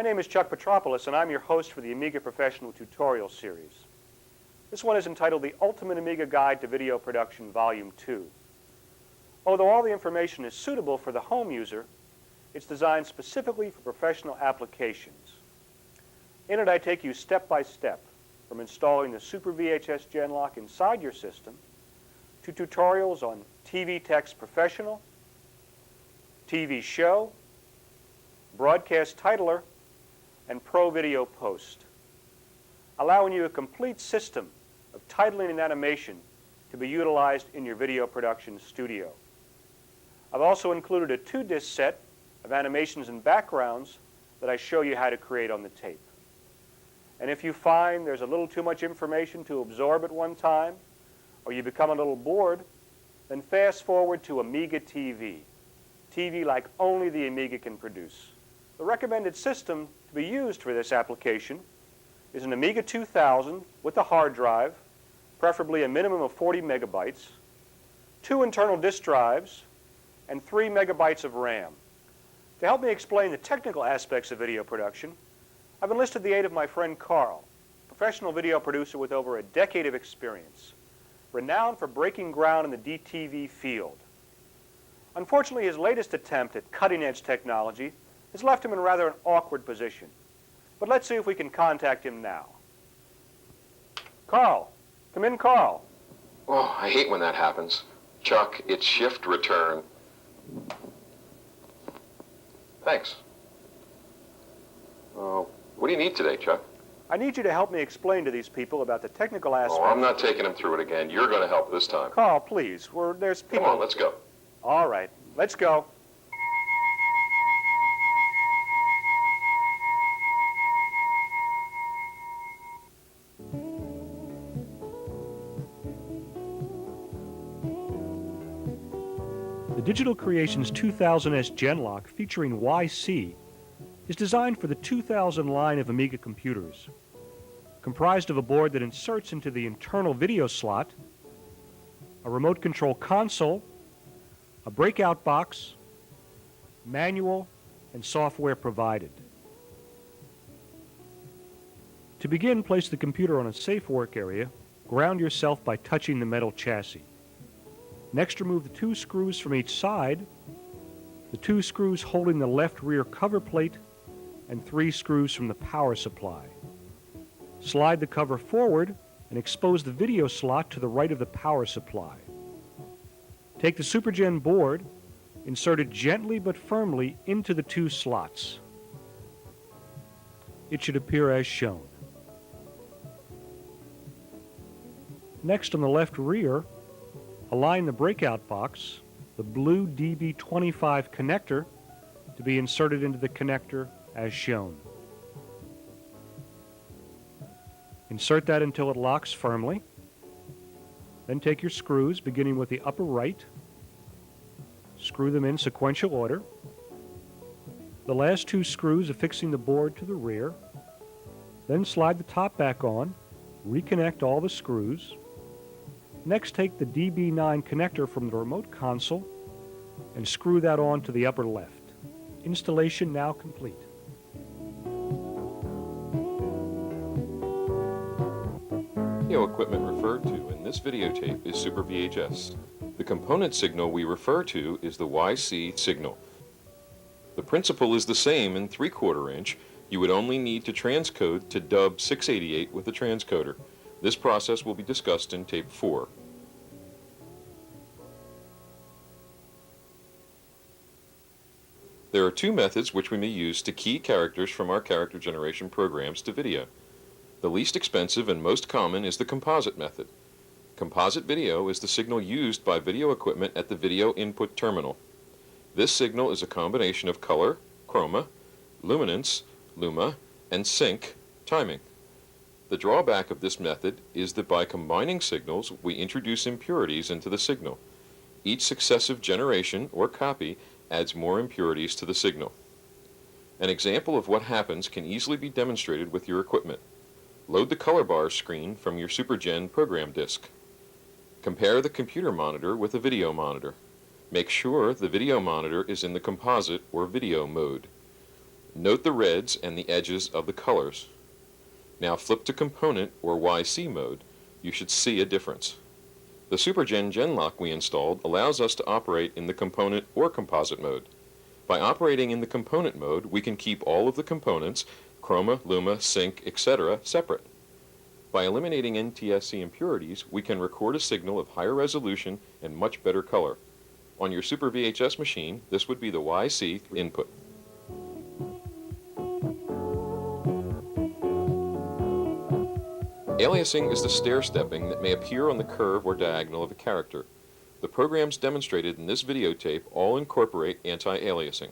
name is Chuck Petropoulos, and I'm your host for the Amiga Professional Tutorial Series. This one is entitled The Ultimate Amiga Guide to Video Production, Volume 2. Although all the information is suitable for the home user, it's designed specifically for professional applications. In it, I take you step by step, from installing the Super VHS Genlock inside your system to tutorials on TV Text Professional, TV Show, Broadcast Titler, and Pro Video Post, allowing you a complete system of titling and animation to be utilized in your video production studio. I've also included a 2-disc set of animations and backgrounds that I show you how to create on the tape. And if you find there's a little too much information to absorb at one time, or you become a little bored, then fast forward to Amiga TV, TV like only the Amiga can produce. The recommended system to be used for this application is an Amiga 2000 with a hard drive, preferably a minimum of 40 megabytes, 2 internal disk drives, and 3 megabytes of RAM. To help me explain the technical aspects of video production, I've enlisted the aid of my friend Carl, a professional video producer with over a decade of experience, renowned for breaking ground in the DTV field. Unfortunately, his latest attempt at cutting-edge technology has left him in rather an awkward position. But let's see if we can contact him now. Carl. Come in, Carl. Oh, I hate when that happens. Chuck, it's shift return. Thanks. Oh, what do you need today, Chuck? I need you to help me explain to these people about the technical aspects. Oh, I'm not taking them through it again. You're going to help this time. Carl, please. There's people... Come on, let's go. All right, let's go. The Digital Creations 2000S Genlock featuring YC is designed for the 2000 line of Amiga computers, comprised of a board that inserts into the internal video slot, a remote control console, a breakout box, manual, and software provided. To begin, place the computer on a safe work area. Ground yourself by touching the metal chassis. Next, remove the 2 screws from each side, the 2 screws holding the left rear cover plate, and 3 screws from the power supply. Slide the cover forward and expose the video slot to the right of the power supply. Take the SuperGen board, insert it gently but firmly into the 2 slots. It should appear as shown. Next, on the left rear, align the breakout box, the blue DB25 connector, to be inserted into the connector as shown. Insert that until it locks firmly. Then take your screws, beginning with the upper right. Screw them in sequential order. The last 2 screws affixing the board to the rear. Then slide the top back on, reconnect all the screws. Next, take the DB9 connector from the remote console and screw that on to the upper left. Installation now complete. Video equipment referred to in this videotape is Super VHS. The component signal we refer to is the YC signal. The principle is the same in 3/4 inch. You would only need to transcode to dub 688 with the transcoder. This process will be discussed in tape 4. There are 2 methods which we may use to key characters from our character generation programs to video. The least expensive and most common is the composite method. Composite video is the signal used by video equipment at the video input terminal. This signal is a combination of color, chroma, luminance, luma, and sync, timing. The drawback of this method is that by combining signals, we introduce impurities into the signal. Each successive generation or copy adds more impurities to the signal. An example of what happens can easily be demonstrated with your equipment. Load the color bar screen from your SuperGen program disk. Compare the computer monitor with a video monitor. Make sure the video monitor is in the composite or video mode. Note the reds and the edges of the colors. Now flip to Component or YC mode. You should see a difference. The SuperGen Genlock we installed allows us to operate in the component or composite mode. By operating in the component mode, we can keep all of the components, chroma, luma, sync, etc., separate. By eliminating NTSC impurities, we can record a signal of higher resolution and much better color. On your Super VHS machine, this would be the YC input. Aliasing is the stair-stepping that may appear on the curve or diagonal of a character. The programs demonstrated in this videotape all incorporate anti-aliasing.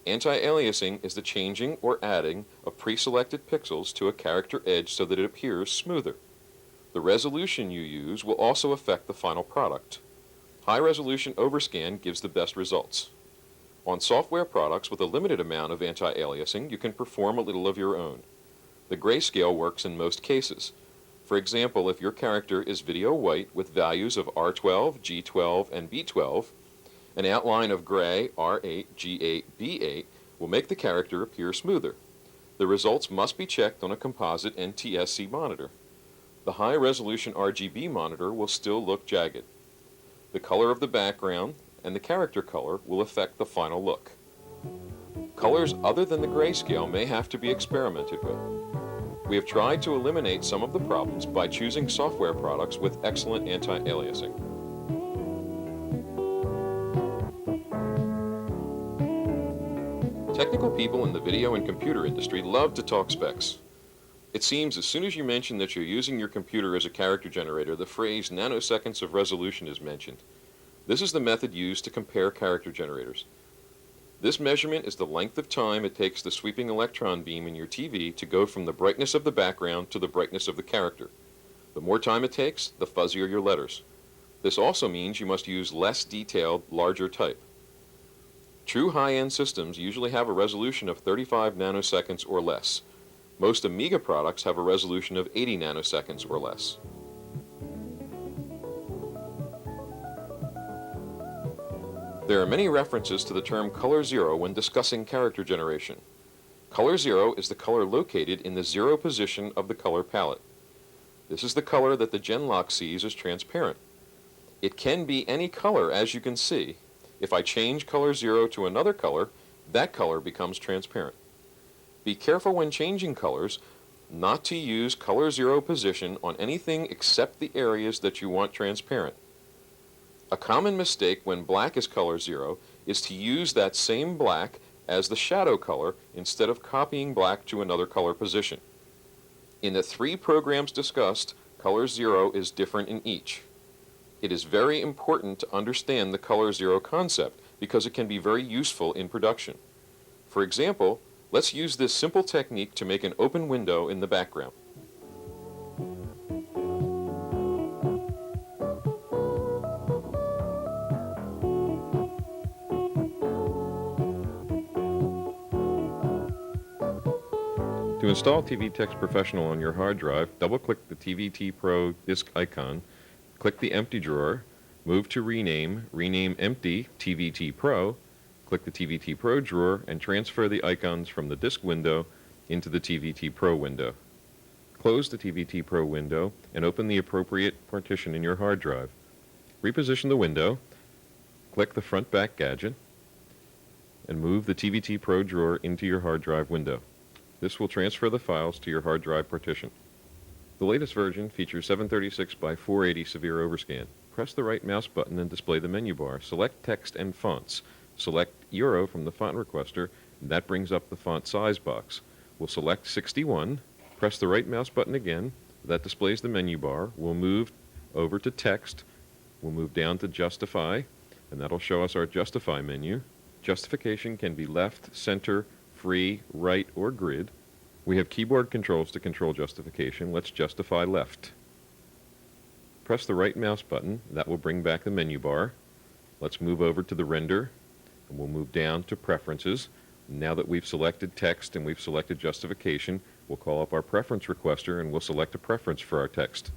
Anti-aliasing is the changing or adding of pre-selected pixels to a character edge so that it appears smoother. The resolution you use will also affect the final product. High-resolution overscan gives the best results. On software products with a limited amount of anti-aliasing, you can perform a little of your own. The grayscale works in most cases. For example, if your character is video white with values of R12, G12, and B12, an outline of gray R8, G8, B8 will make the character appear smoother. The results must be checked on a composite NTSC monitor. The high-resolution RGB monitor will still look jagged. The color of the background and the character color will affect the final look. Colors other than the grayscale may have to be experimented with. We have tried to eliminate some of the problems by choosing software products with excellent anti-aliasing. Technical people in the video and computer industry love to talk specs. It seems as soon as you mention that you're using your computer as a character generator, the phrase nanoseconds of resolution is mentioned. This is the method used to compare character generators. This measurement is the length of time it takes the sweeping electron beam in your TV to go from the brightness of the background to the brightness of the character. The more time it takes, the fuzzier your letters. This also means you must use less detailed, larger type. True high-end systems usually have a resolution of 35 nanoseconds or less. Most Amiga products have a resolution of 80 nanoseconds or less. There are many references to the term color zero when discussing character generation. Color zero is the color located in the zero position of the color palette. This is the color that the Genlock sees as transparent. It can be any color, as you can see. If I change color zero to another color, that color becomes transparent. Be careful when changing colors not to use color zero position on anything except the areas that you want transparent. A common mistake when black is color zero is to use that same black as the shadow color instead of copying black to another color position. In the 3 programs discussed, color zero is different in each. It is very important to understand the color zero concept because it can be very useful in production. For example, let's use this simple technique to make an open window in the background. To install TVTex Professional on your hard drive, double-click the TVT Pro disk icon, click the empty drawer, move to rename empty TVT Pro, click the TVT Pro drawer, and transfer the icons from the disk window into the TVT Pro window. Close the TVT Pro window and open the appropriate partition in your hard drive. Reposition the window, click the front-back gadget, and move the TVT Pro drawer into your hard drive window. This will transfer the files to your hard drive partition. The latest version features 736 by 480 severe overscan. Press the right mouse button and display the menu bar. Select text and fonts. Select Euro from the font requester, and that brings up the font size box. We'll select 61. Press the right mouse button again. That displays the menu bar. We'll move over to text. We'll move down to justify, and that'll show us our justify menu. Justification can be left, center, free, right, or grid. We have keyboard controls to control justification. Let's justify left. Press the right mouse button. That will bring back the menu bar. Let's move over to the render, and we'll move down to preferences. Now that we've selected text and we've selected justification, we'll call up our preference requester and we'll select a preference for our text.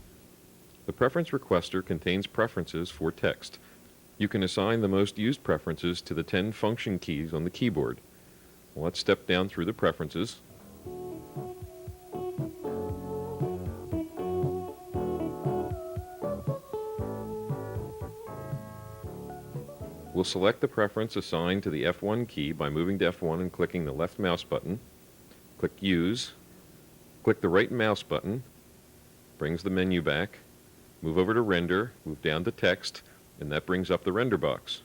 The preference requester contains preferences for text. You can assign the most used preferences to the 10 function keys on the keyboard. Well, let's step down through the preferences. We'll select the preference assigned to the F1 key by moving to F1 and clicking the left mouse button. Click Use. Click the right mouse button. Brings the menu back. Move over to Render. Move down to Text, and that brings up the render box.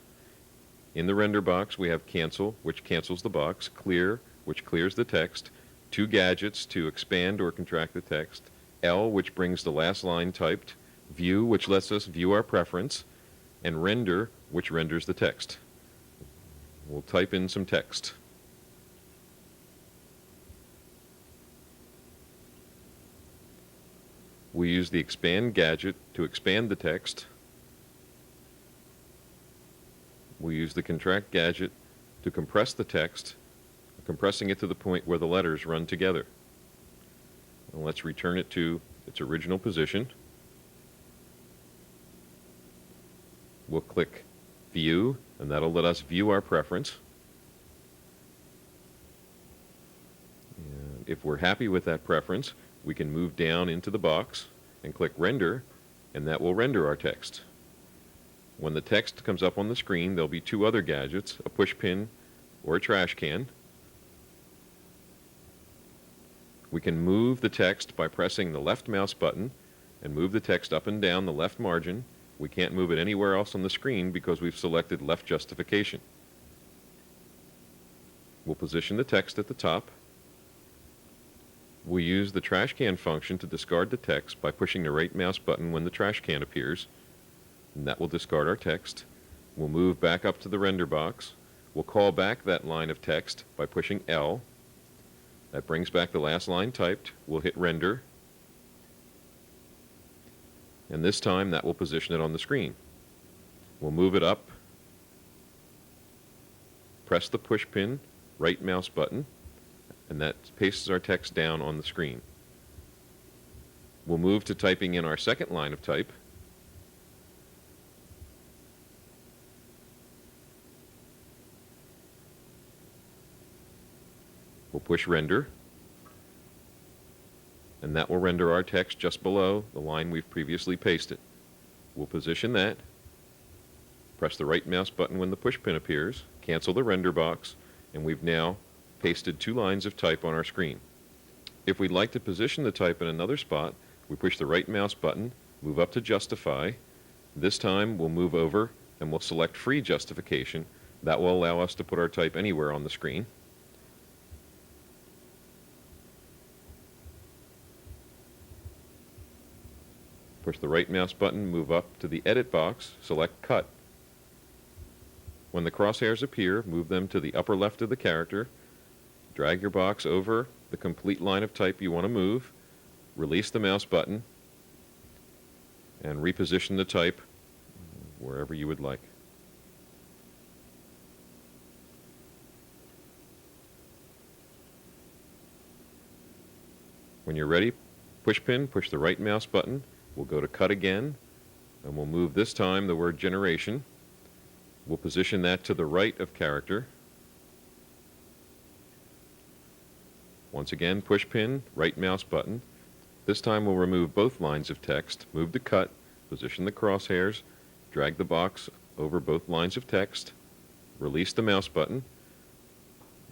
In the render box, we have Cancel, which cancels the box, Clear, which clears the text, two gadgets to expand or contract the text, L, which brings the last line typed, View, which lets us view our preference, and Render, which renders the text. We'll type in some text. We use the Expand gadget to expand the text. We use the Contract gadget to compress the text, compressing it to the point where the letters run together. And let's return it to its original position. We'll click View, and that'll let us view our preference. And if we're happy with that preference, we can move down into the box and click Render, and that will render our text. When the text comes up on the screen, there'll be two other gadgets, a push pin or a trash can. We can move the text by pressing the left mouse button and move the text up and down the left margin. We can't move it anywhere else on the screen because we've selected left justification. We'll position the text at the top. We use the trash can function to discard the text by pushing the right mouse button when the trash can appears, and that will discard our text. We'll move back up to the render box. We'll call back that line of text by pushing L. That brings back the last line typed. We'll hit Render, and this time that will position it on the screen. We'll move it up, press the push pin, right mouse button, and that pastes our text down on the screen. We'll move to typing in our second line of type. We'll push Render, and that will render our text just below the line we've previously pasted. We'll position that, press the right mouse button when the push pin appears, cancel the render box, and we've now pasted two lines of type on our screen. If we'd like to position the type in another spot, we push the right mouse button, move up to Justify. This time we'll move over and we'll select Free Justification. That will allow us to put our type anywhere on the screen. Push the right mouse button, move up to the Edit box, select Cut. When the crosshairs appear, move them to the upper left of the character, drag your box over the complete line of type you want to move, release the mouse button, and reposition the type wherever you would like. When you're ready, push the right mouse button. We'll go to Cut again, and we'll move this time the word Generation. We'll position that to the right of character. Once again, push pin, right mouse button. This time we'll remove both lines of text, move to Cut, position the crosshairs, drag the box over both lines of text, release the mouse button,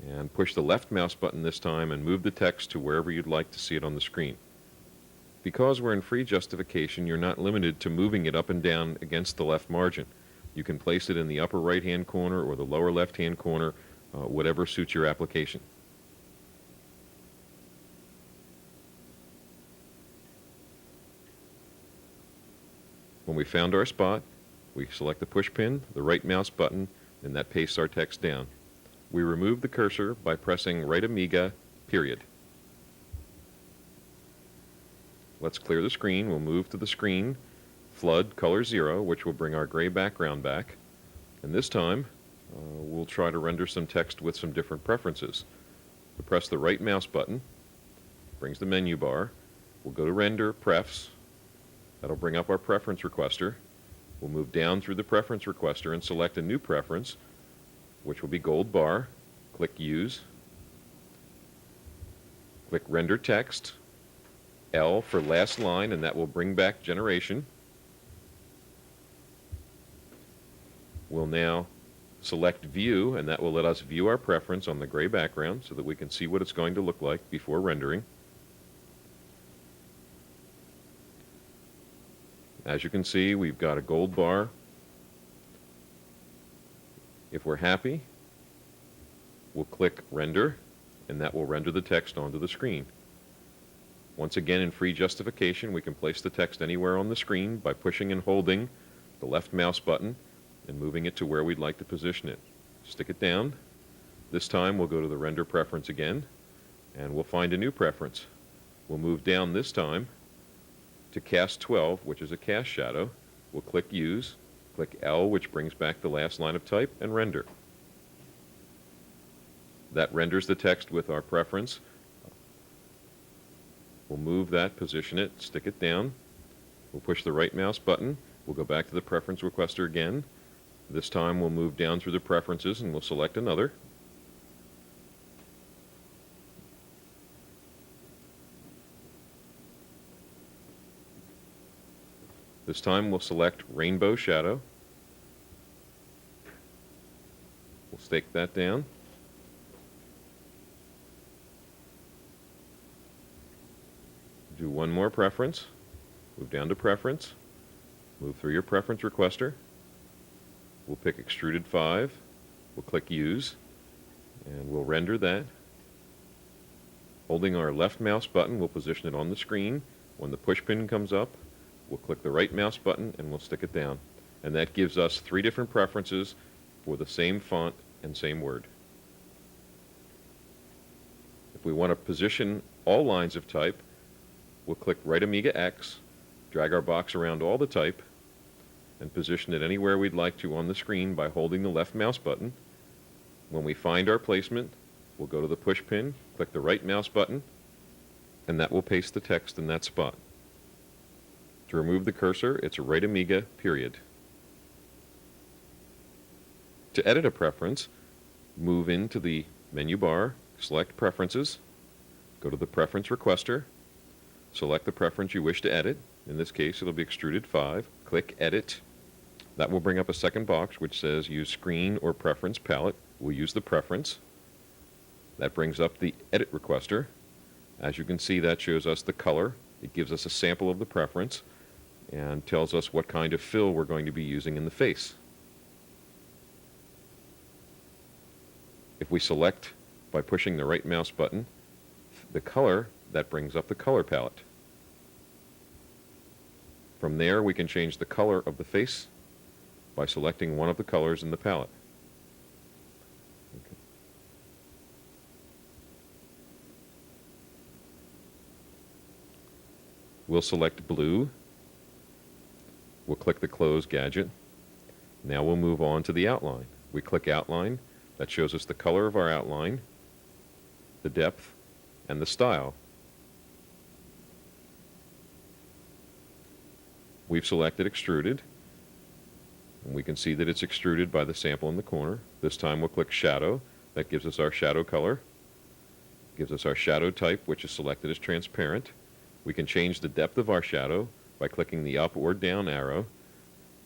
and push the left mouse button this time and move the text to wherever you'd like to see it on the screen. Because we're in free justification, you're not limited to moving it up and down against the left margin. You can place it in the upper right-hand corner or the lower left-hand corner, whatever suits your application. When we found our spot, we select the push pin, the right mouse button, and that pastes our text down. We remove the cursor by pressing right Amiga, period. Let's clear the screen. We'll move to the screen, flood color 0, which will bring our gray background back. And this time, we'll try to render some text with some different preferences. We'll press the right mouse button, brings the menu bar. We'll go to Render, Prefs. That'll bring up our preference requester. We'll move down through the preference requester and select a new preference, which will be gold bar. Click Use. Click Render Text, L for last line, and that will bring back generation. We'll now select View, and that will let us view our preference on the gray background so that we can see what it's going to look like before rendering. As you can see, we've got a gold bar. If we're happy, we'll click Render, and that will render the text onto the screen. Once again, in free justification, we can place the text anywhere on the screen by pushing and holding the left mouse button and moving it to where we'd like to position it. Stick it down. This time we'll go to the render preference again, and we'll find a new preference. We'll move down this time to Cast 12, which is a cast shadow. We'll click Use, click L, which brings back the last line of type, and render. That renders the text with our preference. We'll move that, position it, stick it down. We'll push the right mouse button. We'll go back to the preference requester again. This time we'll move down through the preferences and we'll select another. This time we'll select Rainbow Shadow. We'll stake that down. Do one more preference. Move down to Preference. Move through your preference requester. We'll pick Extruded 5. We'll click Use, and we'll render that. Holding our left mouse button, we'll position it on the screen. When the push pin comes up, we'll click the right mouse button and we'll stick it down. And that gives us 3 different preferences for the same font and same word. If we want to position all lines of type, we'll click Right Amiga X, drag our box around all the type, and position it anywhere we'd like to on the screen by holding the left mouse button. When we find our placement, we'll go to the push pin, click the right mouse button, and that will paste the text in that spot. To remove the cursor, it's Right Amiga, period. To edit a preference, move into the menu bar, select Preferences, go to the Preference Requester, select the preference you wish to edit. In this case, it'll be Extruded 5. Click Edit. That will bring up a second box which says Use Screen or Preference Palette. We'll use the preference. That brings up the Edit Requester. As you can see, that shows us the color. It gives us a sample of the preference and tells us what kind of fill we're going to be using in the face. If we select by pushing the right mouse button the color, that brings up the color palette. From there, we can change the color of the face by selecting one of the colors in the palette. Okay. We'll select blue. We'll click the Close gadget. Now we'll move on to the outline. We click Outline. That shows us the color of our outline, the depth, and the style. We've selected Extruded, and we can see that it's extruded by the sample in the corner. This time we'll click Shadow. That gives us our shadow color. Gives us our shadow type, which is selected as transparent. We can change the depth of our shadow by clicking the up or down arrow.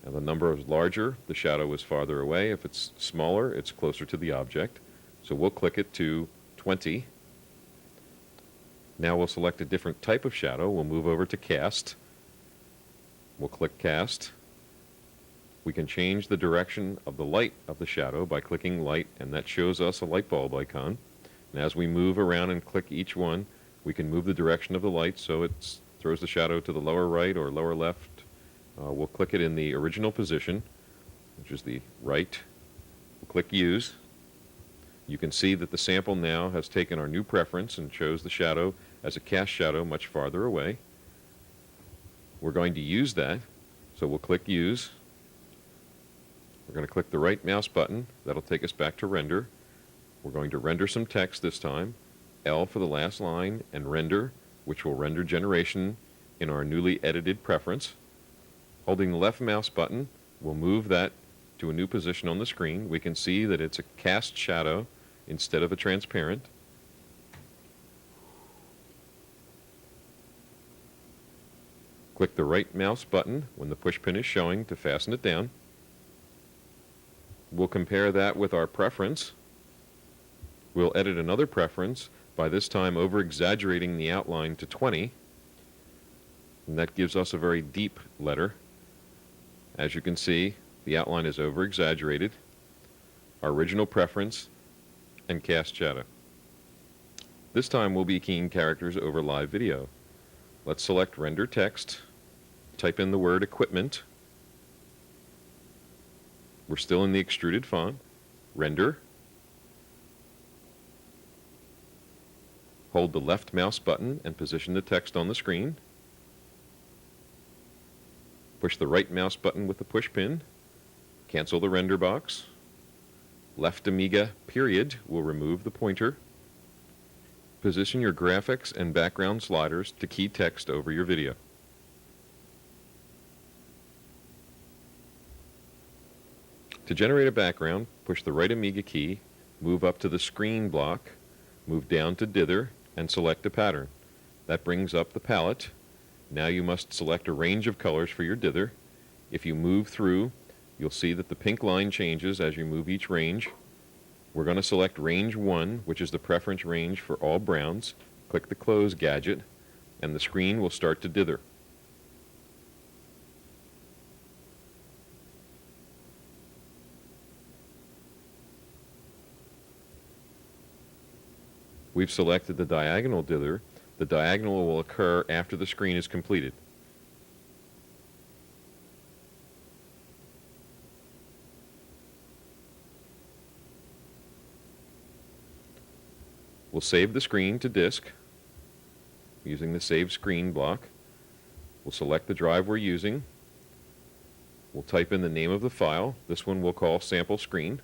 And the number is larger, the shadow is farther away. If it's smaller, it's closer to the object. So we'll click it to 20. Now we'll select a different type of shadow. We'll move over to Cast. We'll click Cast. We can change the direction of the light of the shadow by clicking Light, and that shows us a light bulb icon. And as we move around and click each one, we can move the direction of the light so it throws the shadow to the lower right or lower left. We'll click it in the original position, which is the right. We'll click Use. You can see that the sample now has taken our new preference and shows the shadow as a cast shadow much farther away. We're going to use that, so we'll click Use. We're going to click the right mouse button. That'll take us back to Render. We're going to render some text this time. L for the last line, and Render, which will render generation in our newly edited preference. Holding the left mouse button, we'll move that to a new position on the screen. We can see that it's a cast shadow instead of a transparent. click the right mouse button when the push pin is showing to fasten it down. We'll compare that with our preference. We'll edit another preference, by this time over-exaggerating the outline to 20, and that gives us a very deep letter. As you can see, the outline is over-exaggerated. Our original preference, and cast shadow. This time we'll be keying characters over live video. Let's select Render Text, type in the word Equipment. We're still in the extruded font. Render. Hold the left mouse button and position the text on the screen. Push the right mouse button with the push pin. Cancel the render box. Left Amiga period will remove the pointer. Position your graphics and background sliders to key text over your video. To generate a background, push the right Amiga key, move up to the screen block, move down to dither, and select a pattern. That brings up the palette. Now you must select a range of colors for your dither. If you move through, you'll see that the pink line changes as you move each range. We're going to select range 1, which is the preference range for all browns. Click the close gadget, and the screen will start to dither. We've selected the diagonal dither. The diagonal will occur after the screen is completed. We'll save the screen to disk using the Save Screen block. We'll select the drive we're using. We'll type in the name of the file. This one we'll call Sample Screen.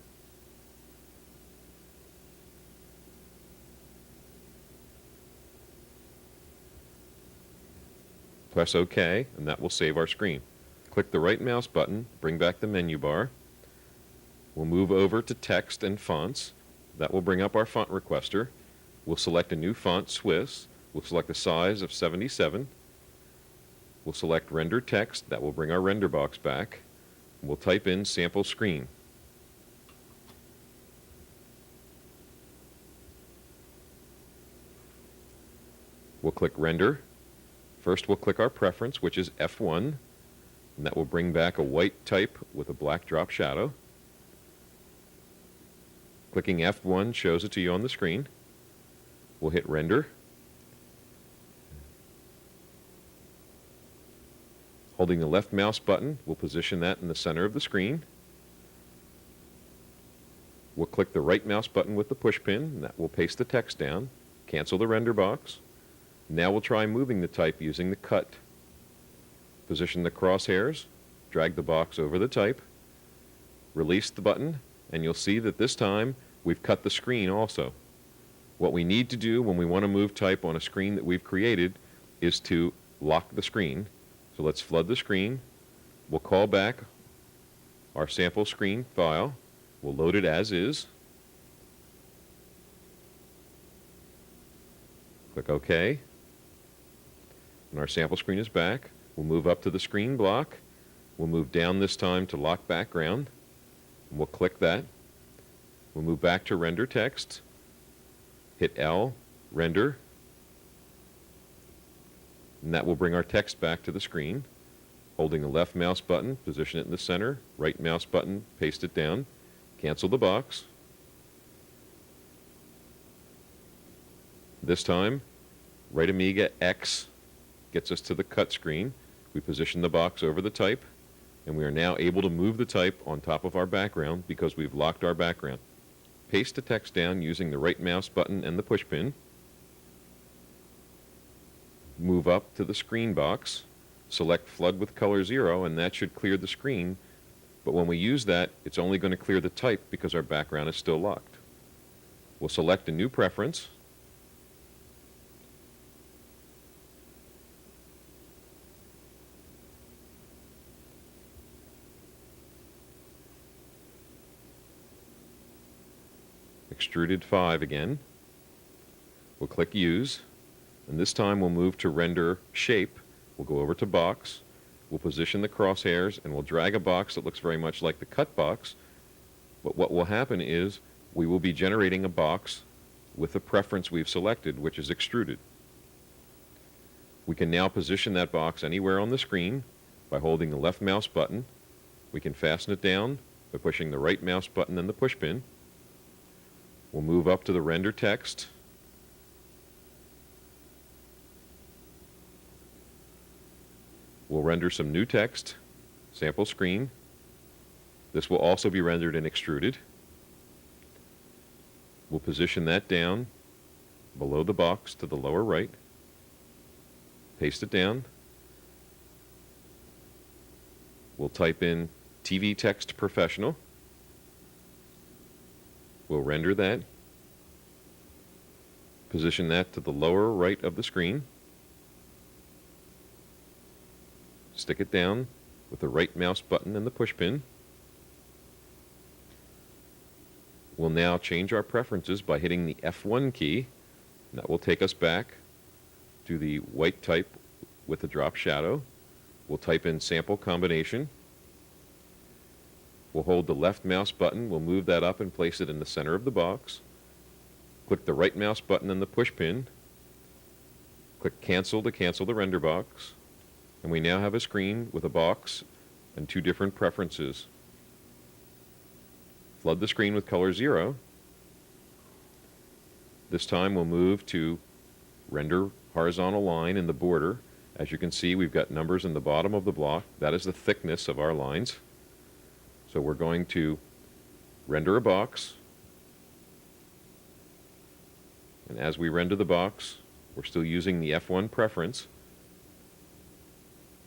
Press OK, and that will save our screen. Click the right mouse button, bring back the menu bar. We'll move over to Text and Fonts. That will bring up our font requester. We'll select a new font, Swiss. We'll select a size of 77. We'll select Render Text. That will bring our render box back. We'll type in Sample Screen. We'll click Render. First we'll click our preference, which is F1, and that will bring back a white type with a black drop shadow. Clicking F1 shows it to you on the screen. We'll hit Render. Holding the left mouse button, we'll position that in the center of the screen. We'll click the right mouse button with the push pin, and that will paste the text down. Cancel the render box. Now we'll try moving the type using the cut. Position the crosshairs, drag the box over the type, release the button, and you'll see that this time we've cut the screen also. What we need to do when we want to move type on a screen that we've created is to lock the screen. So let's flood the screen. We'll call back our sample screen file. We'll load it as is. Click OK. And our sample screen is back. We'll move up to the screen block. We'll move down this time to lock background. And we'll click that. We'll move back to render text. Hit L, render. And that will bring our text back to the screen. Holding the left mouse button, position it in the center. Right mouse button, paste it down. Cancel the box. This time, right Amiga X gets us to the cut screen. We position the box over the type, and we are now able to move the type on top of our background because we've locked our background. Paste the text down using the right mouse button and the push pin. Move up to the screen box. Select Flood with Color 0, and that should clear the screen. But when we use that, it's only going to clear the type because our background is still locked. We'll select a new preference. Extruded 5 again. We'll click Use, and this time we'll move to Render Shape. We'll go over to box. We'll position the crosshairs and we'll drag a box that looks very much like the cut box. But what will happen is we will be generating a box with the preference we've selected, which is extruded. We can now position that box anywhere on the screen by holding the left mouse button. We can fasten it down by pushing the right mouse button and the push pin. We'll move up to the render text. We'll render some new text, sample screen. This will also be rendered and extruded. We'll position that down below the box to the lower right. Paste it down. We'll type in TV Text Professional. We'll render that. Position that to the lower right of the screen. Stick it down with the right mouse button and the push pin. We'll now change our preferences by hitting the F1 key. And that will take us back to the white type with the drop shadow. We'll type in sample combination. We'll hold the left mouse button. We'll move that up and place it in the center of the box. Click the right mouse button and the push pin. Click cancel to cancel the render box. And we now have a screen with a box and two different preferences. Flood the screen with color 0. This time we'll move to render horizontal line in the border. As you can see, we've got numbers in the bottom of the block. That is the thickness of our lines. So we're going to render a box. And as we render the box, we're still using the F1 preference.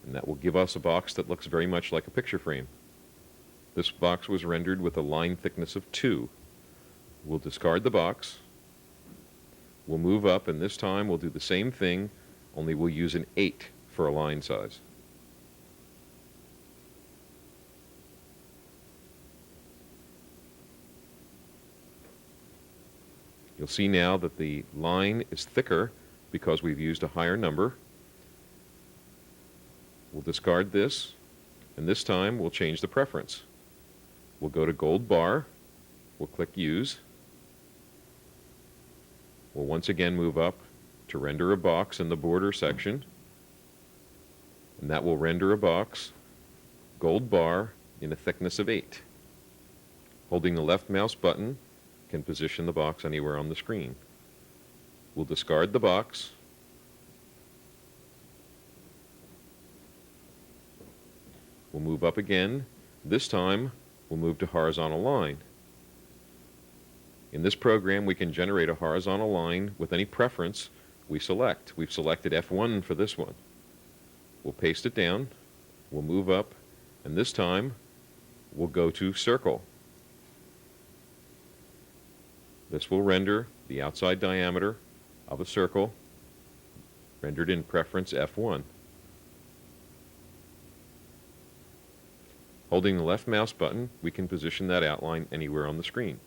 And that will give us a box that looks very much like a picture frame. This box was rendered with a line thickness of 2. We'll discard the box. We'll move up, and this time we'll do the same thing, only we'll use an 8 for a line size. You'll see now that the line is thicker because we've used a higher number. We'll discard this, and this time we'll change the preference. We'll go to gold bar. We'll click Use. We'll once again move up to render a box in the border section. And that will render a box, gold bar, in a thickness of 8. Holding the left mouse button can position the box anywhere on the screen. We'll discard the box. We'll move up again. This time, we'll move to horizontal line. In this program, we can generate a horizontal line with any preference we select. We've selected F1 for this one. We'll paste it down. We'll move up, and this time, we'll go to circle. This will render the outside diameter of a circle, rendered in preference F1. Holding the left mouse button, we can position that outline anywhere on the screen.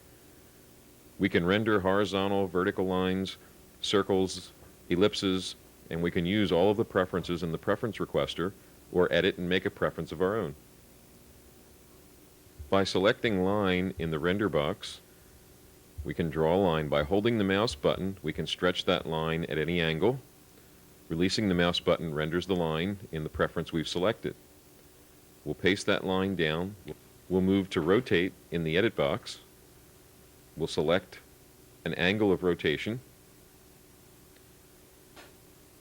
We can render horizontal, vertical lines, circles, ellipses, and we can use all of the preferences in the preference requester or edit and make a preference of our own. By selecting line in the render box, we can draw a line. By holding the mouse button, we can stretch that line at any angle. Releasing the mouse button renders the line in the preference we've selected. We'll paste that line down. We'll move to rotate in the edit box. We'll select an angle of rotation.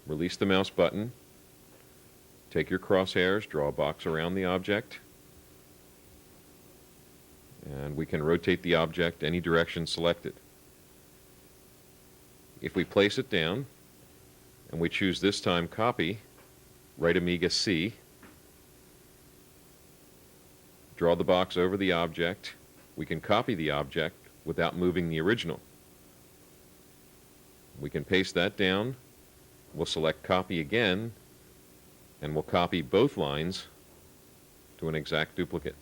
Release the mouse button. Take your crosshairs, draw a box around the object. And we can rotate the object any direction selected. If we place it down, and we choose this time copy, right Amiga C, draw the box over the object, we can copy the object without moving the original. We can paste that down. We'll select copy again, and we'll copy both lines to an exact duplicate.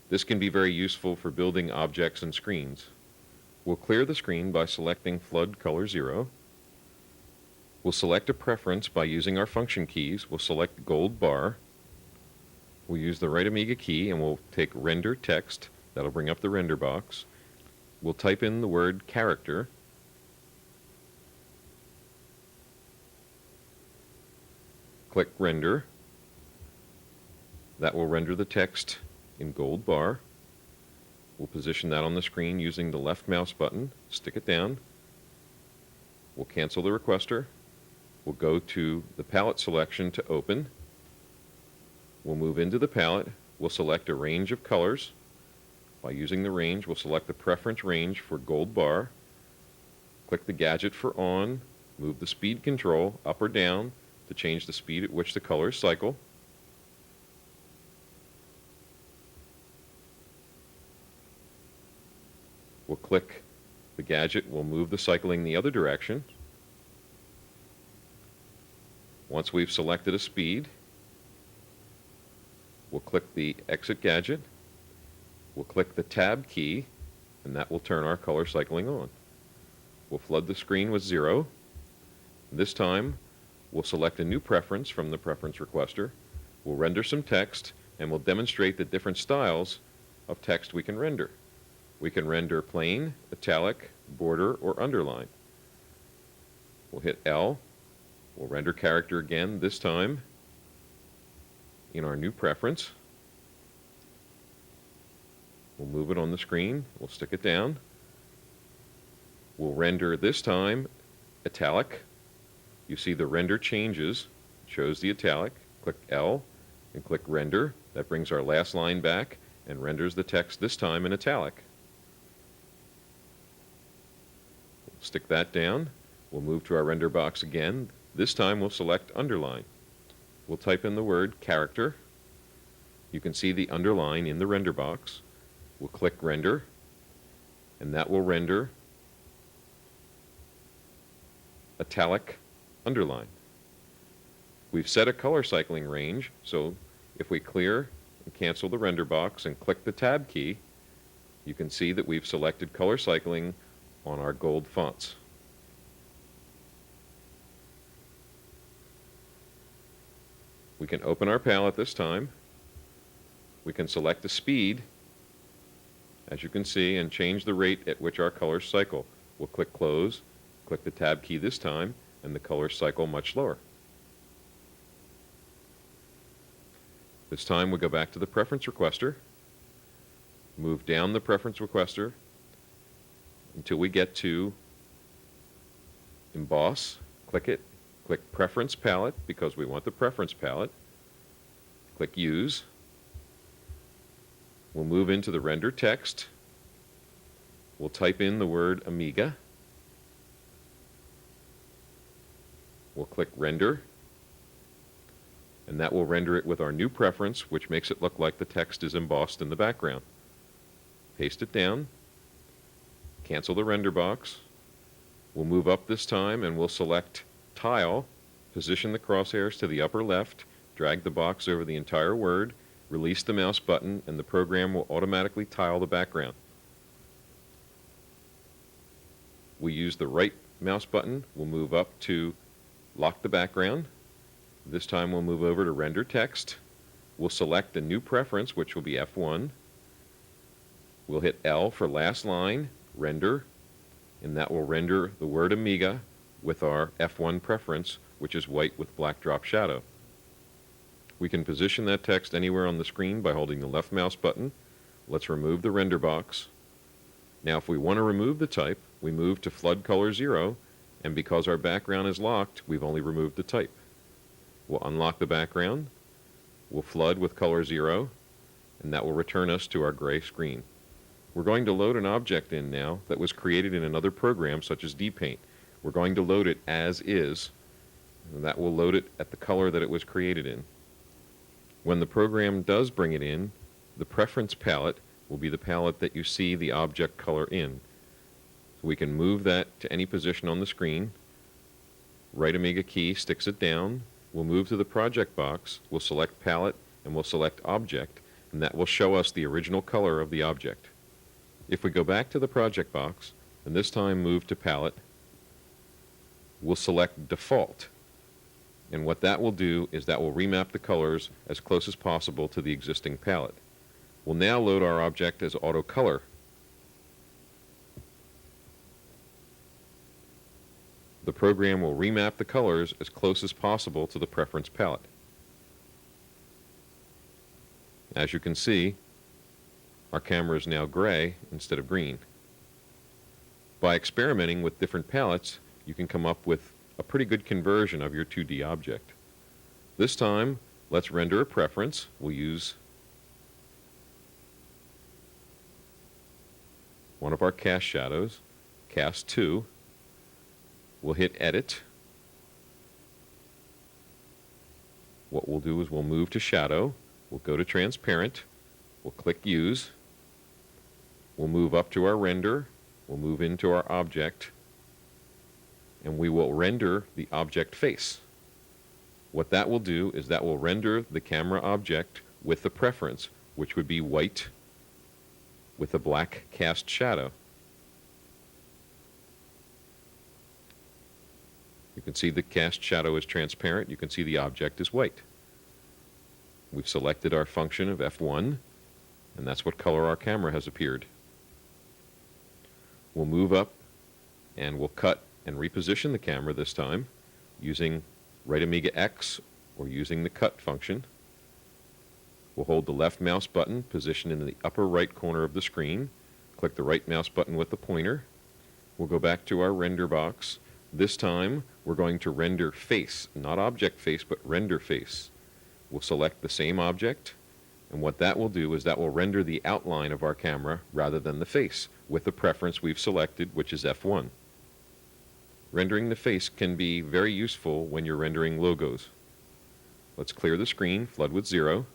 This can be very useful for building objects and screens. We'll clear the screen by selecting Flood Color 0. We'll select a preference by using our function keys. We'll select gold bar. We'll use the right Amiga key and we'll take render text. That'll bring up the render box. We'll type in the word character. Click render. That will render the text in gold bar. We'll position that on the screen using the left mouse button. Stick it down. We'll cancel the requester. We'll go to the palette selection to open. We'll move into the palette. We'll select a range of colors. By using the range, we'll select the preference range for gold bar. Click the gadget for on. Move the speed control up or down to change the speed at which the colors cycle. We'll click the gadget. We'll move the cycling the other direction. Once we've selected a speed, we'll click the exit gadget. We'll click the tab key, and that will turn our color cycling on. We'll flood the screen with 0. This time, we'll select a new preference from the preference requester. We'll render some text, and we'll demonstrate the different styles of text we can render. We can render plain, italic, border, or underline. We'll hit L. We'll render character again, this time in our new preference. We'll move it on the screen. We'll stick it down. We'll render this time italic. You see the render changes. It shows the italic. Click L and click render. That brings our last line back and renders the text this time in italic. We'll stick that down. We'll move to our render box again. This time we'll select underline. We'll type in the word character. You can see the underline in the render box. We'll click render, and that will render italic underline. We've set a color cycling range, so if we clear and cancel the render box and click the tab key, you can see that we've selected color cycling on our gold fonts. We can open our palette this time. We can select the speed, as you can see, and change the rate at which our colors cycle. We'll click close, click the tab key this time, and the colors cycle much slower. This time we'll go back to the preference requester, move down the preference requester until we get to emboss, click it, click preference palette because we want the preference palette, click use. We'll move into the render text. We'll type in the word Amiga. We'll click render, and that will render it with our new preference, which makes it look like the text is embossed in the background. Paste it down, cancel the render box. We'll move up this time and we'll select tile, position the crosshairs to the upper left, drag the box over the entire word, release the mouse button, and the program will automatically tile the background. We use the right mouse button. We'll move up to lock the background. This time we'll move over to render text. We'll select a new preference, which will be F1. We'll hit L for last line, render, and that will render the word Amiga with our F1 preference, which is white with black drop shadow. We can position that text anywhere on the screen by holding the left mouse button. Let's remove the render box. Now if we want to remove the type, we move to flood color 0, and because our background is locked, we've only removed the type. We'll unlock the background, we'll flood with color 0, and that will return us to our gray screen. We're going to load an object in now that was created in another program such as dpaint. We're going to load it as is, and that will load it at the color that it was created in. When the program does bring it in, the preference palette will be the palette that you see the object color in. So we can move that to any position on the screen. Right Amiga key sticks it down. We'll move to the project box. We'll select palette and we'll select object, and that will show us the original color of the object. If we go back to the project box and this time move to palette, we'll select Default. And what that will do is that will remap the colors as close as possible to the existing palette. We'll now load our object as Auto Color. The program will remap the colors as close as possible to the preference palette. As you can see, our camera is now gray instead of green. By experimenting with different palettes, you can come up with a pretty good conversion of your 2D object. This time, let's render a preference. We'll use one of our cast shadows, Cast 2. We'll hit Edit. What we'll do is we'll move to Shadow. We'll go to Transparent. We'll click Use. We'll move up to our render. We'll move into our object. And we will render the object face. What that will do is that will render the camera object with the preference, which would be white with a black cast shadow. You can see the cast shadow is transparent. You can see the object is white. We've selected our function of F1, and that's what color our camera has appeared. We'll move up and we'll cut and reposition the camera this time using right Amiga X or using the cut function. We'll hold the left mouse button positioned in the upper right corner of the screen. Click the right mouse button with the pointer. We'll go back to our render box. This time we're going to render face, not object face, but render face. We'll select the same object, and what that will do is that will render the outline of our camera rather than the face with the preference we've selected, which is F1. Rendering the face can be very useful when you're rendering logos. Let's clear the screen, flood with 0.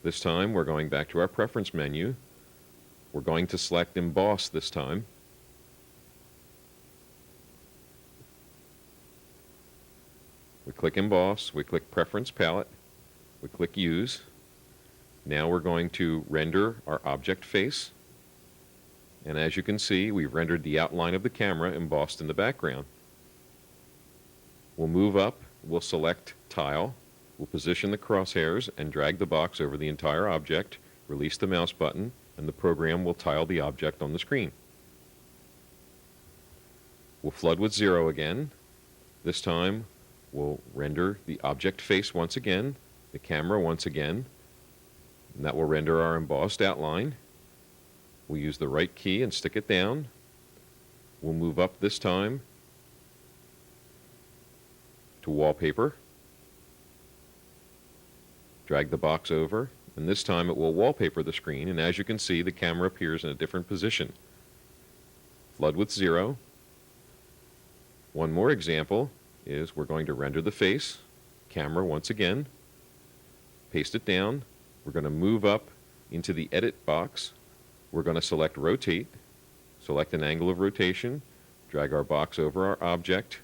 This time we're going back to our preference menu. We're going to select Emboss this time. We click Emboss, we click Preference Palette, we click Use. Now we're going to render our object face. And as you can see, we've rendered the outline of the camera embossed in the background. We'll move up, we'll select Tile, we'll position the crosshairs and drag the box over the entire object, release the mouse button, and the program will tile the object on the screen. We'll flood with 0 again. This time, we'll render the object face once again, the camera once again, and that will render our embossed outline. We'll use the right key and stick it down. We'll move up this time to Wallpaper, drag the box over, and this time it will wallpaper the screen, and as you can see, the camera appears in a different position. Flood with 0. One more example is we're going to render the face, camera once again, paste it down. We're going to move up into the Edit box. We're going to select Rotate, select an angle of rotation, drag our box over our object,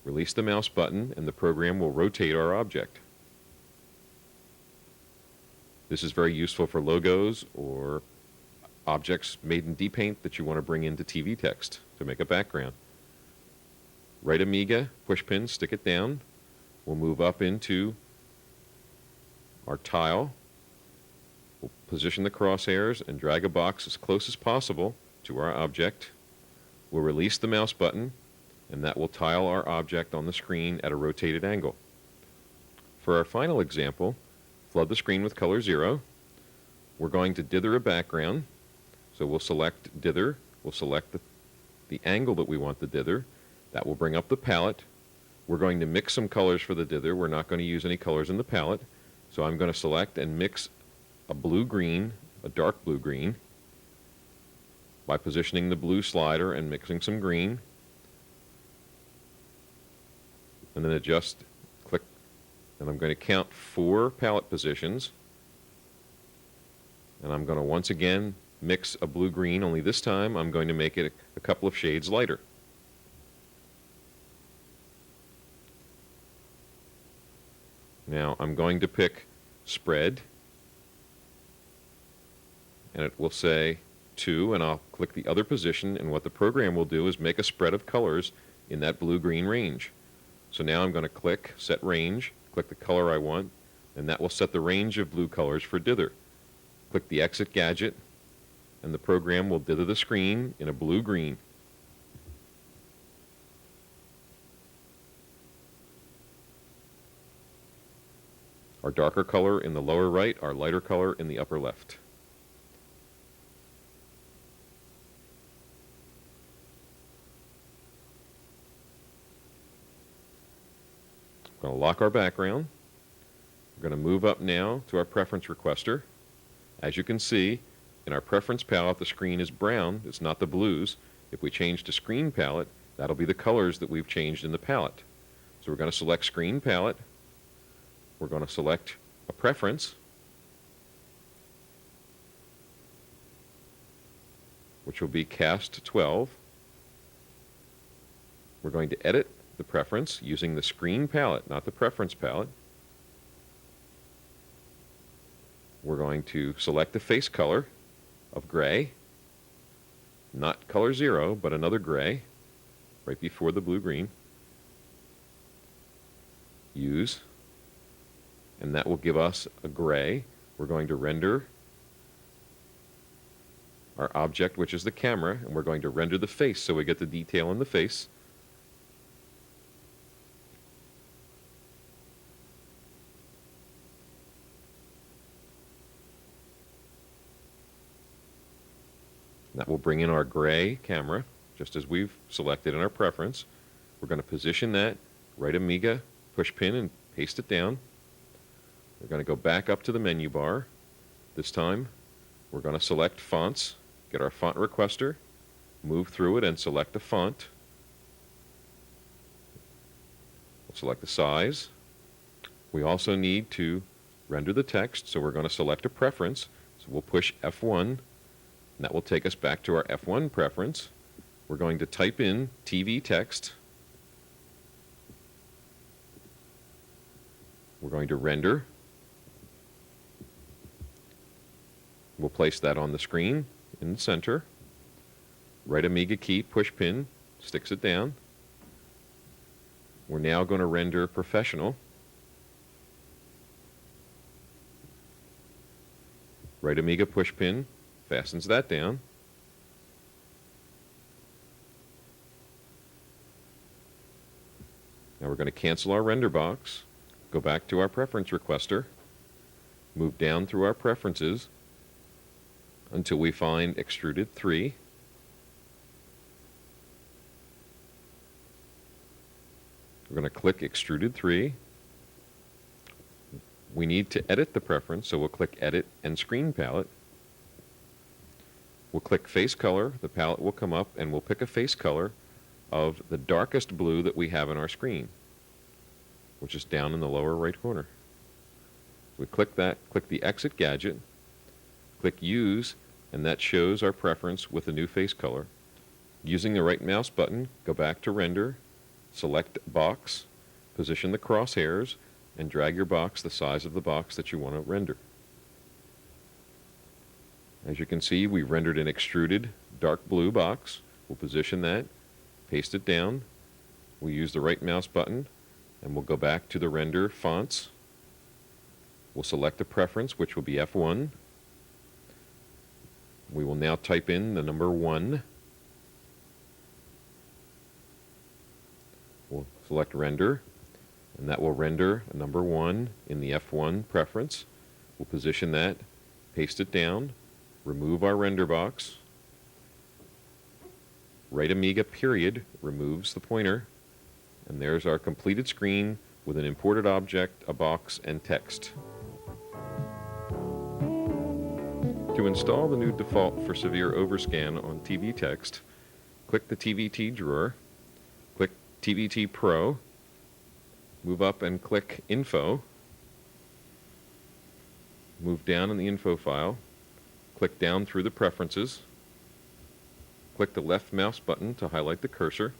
release the mouse button, and the program will rotate our object. This is very useful for logos or objects made in D-Paint that you want to bring into TV text to make a background. Right Amiga, pushpin, stick it down. We'll move up into our tile. We'll position the crosshairs and drag a box as close as possible to our object. We'll release the mouse button, and that will tile our object on the screen at a rotated angle. For our final example, flood the screen with color 0. We're going to dither a background. So we'll select dither. We'll select the angle that we want to dither. That will bring up the palette. We're going to mix some colors for the dither. We're not going to use any colors in the palette. So I'm going to select and mix a blue-green, a dark blue-green, by positioning the blue slider and mixing some green. And then adjust, click, and I'm going to count 4 palette positions. And I'm going to once again mix a blue-green, only this time I'm going to make it a couple of shades lighter. Now I'm going to pick Spread, and it will say 2, and I'll click the other position, and what the program will do is make a spread of colors in that blue-green range. So now I'm going to click Set Range, click the color I want, and that will set the range of blue colors for dither. Click the Exit Gadget, and the program will dither the screen in a blue-green. Our darker color in the lower right, our lighter color in the upper left. I'm going to lock our background. We're going to move up now to our preference requester. As you can see, in our preference palette, the screen is brown. It's not the blues. If we change to screen palette, that'll be the colors that we've changed in the palette. So we're going to select screen palette. We're going to select a preference, which will be cast 12. We're going to edit the preference using the screen palette, not the preference palette. We're going to select the face color of gray, not color 0, but another gray, right before the blue-green. Use, and that will give us a gray. We're going to render our object, which is the camera, and we're going to render the face so we get the detail in the face. That will bring in our gray camera, just as we've selected in our preference. We're going to position that, right Amiga, push pin and paste it down. We're going to go back up to the menu bar. This time, we're going to select fonts, get our font requester, move through it and select a font. We'll select the size. We also need to render the text, so we're going to select a preference. So we'll push F1. And that will take us back to our F1 preference. We're going to type in TV text. We're going to render. We'll place that on the screen in the center. Right Amiga key, push pin, sticks it down. We're now going to render professional. Right Amiga push pin, fastens that down. Now we're going to cancel our render box, go back to our preference requester, move down through our preferences until we find extruded 3. We're going to click extruded 3. We need to edit the preference, so we'll click edit and screen palette. We'll click face color, the palette will come up, and we'll pick a face color of the darkest blue that we have on our screen, which is down in the lower right corner. We click that, click the exit gadget, click use, and that shows our preference with a new face color. Using the right mouse button, go back to render, select box, position the crosshairs, and drag your box the size of the box that you want to render. As you can see, we've rendered an extruded dark blue box. We'll position that, paste it down. We'll use the right mouse button, and we'll go back to the render fonts. We'll select a preference, which will be F1. We will now type in the number 1. We'll select render, and that will render a number 1 in the F1 preference. We'll position that, paste it down, remove our render box. Right Amiga period removes the pointer, and there's our completed screen with an imported object, a box, and text. To install the new default for severe overscan on TV text, click the TVT drawer, click TVT Pro, move up and click Info, move down in the info file, click down through the preferences, click the left mouse button to highlight the cursor,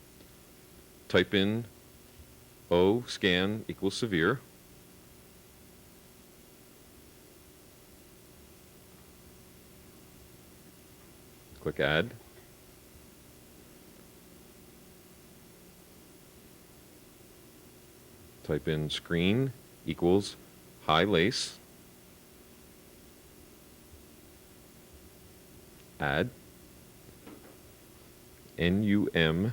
type in O scan equals severe, click add, type in screen equals high lace, add NUM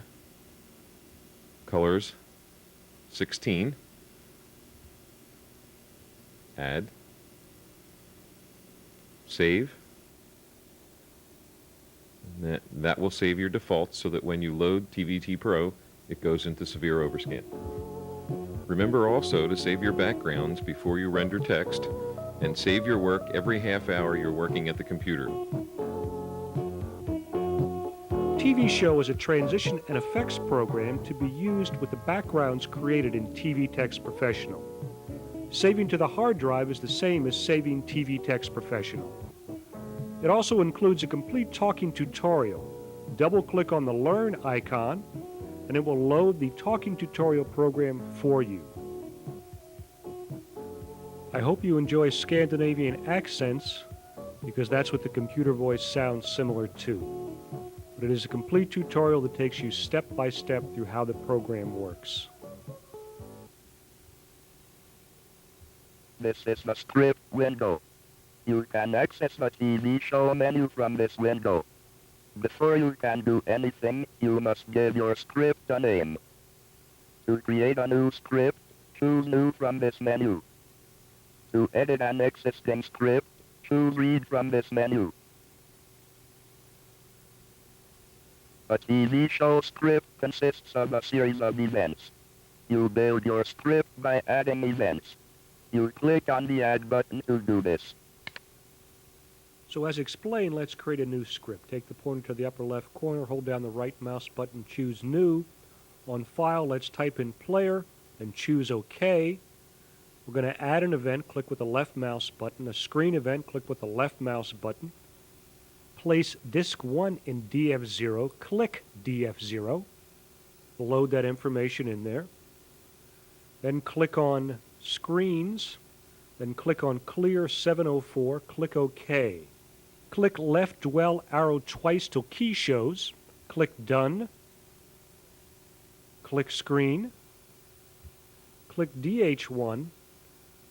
colors 16, add, save. And that will save your defaults so that when you load TVT Pro, it goes into severe overscan. Remember also to save your backgrounds before you render text, and save your work every half hour you're working at the computer. TV Show is a transition and effects program to be used with the backgrounds created in TV Text Professional. Saving to the hard drive is the same as saving TV Text Professional. It also includes a complete talking tutorial. Double-click on the Learn icon, and it will load the talking tutorial program for you. I hope you enjoy Scandinavian accents, because that's what the computer voice sounds similar to. But it is a complete tutorial that takes you step by step through how the program works. This is the script window. You can access the TV show menu from this window. Before you can do anything, you must give your script a name. To create a new script, choose New from this menu. To edit an existing script, choose Read from this menu. A TV show script consists of a series of events. You build your script by adding events. You click on the Add button to do this. So as explained, let's create a new script. Take the pointer to the upper left corner, hold down the right mouse button, choose New. On File, let's type in Player, and choose OK. We're going to add an event, click with the left mouse button. A screen event, click with the left mouse button. Place Disk 1 in DF0, click DF0. Load that information in there. Then click on Screens, then click on Clear 704, click OK. Click left dwell arrow twice till key shows. Click Done. Click Screen. Click DH1.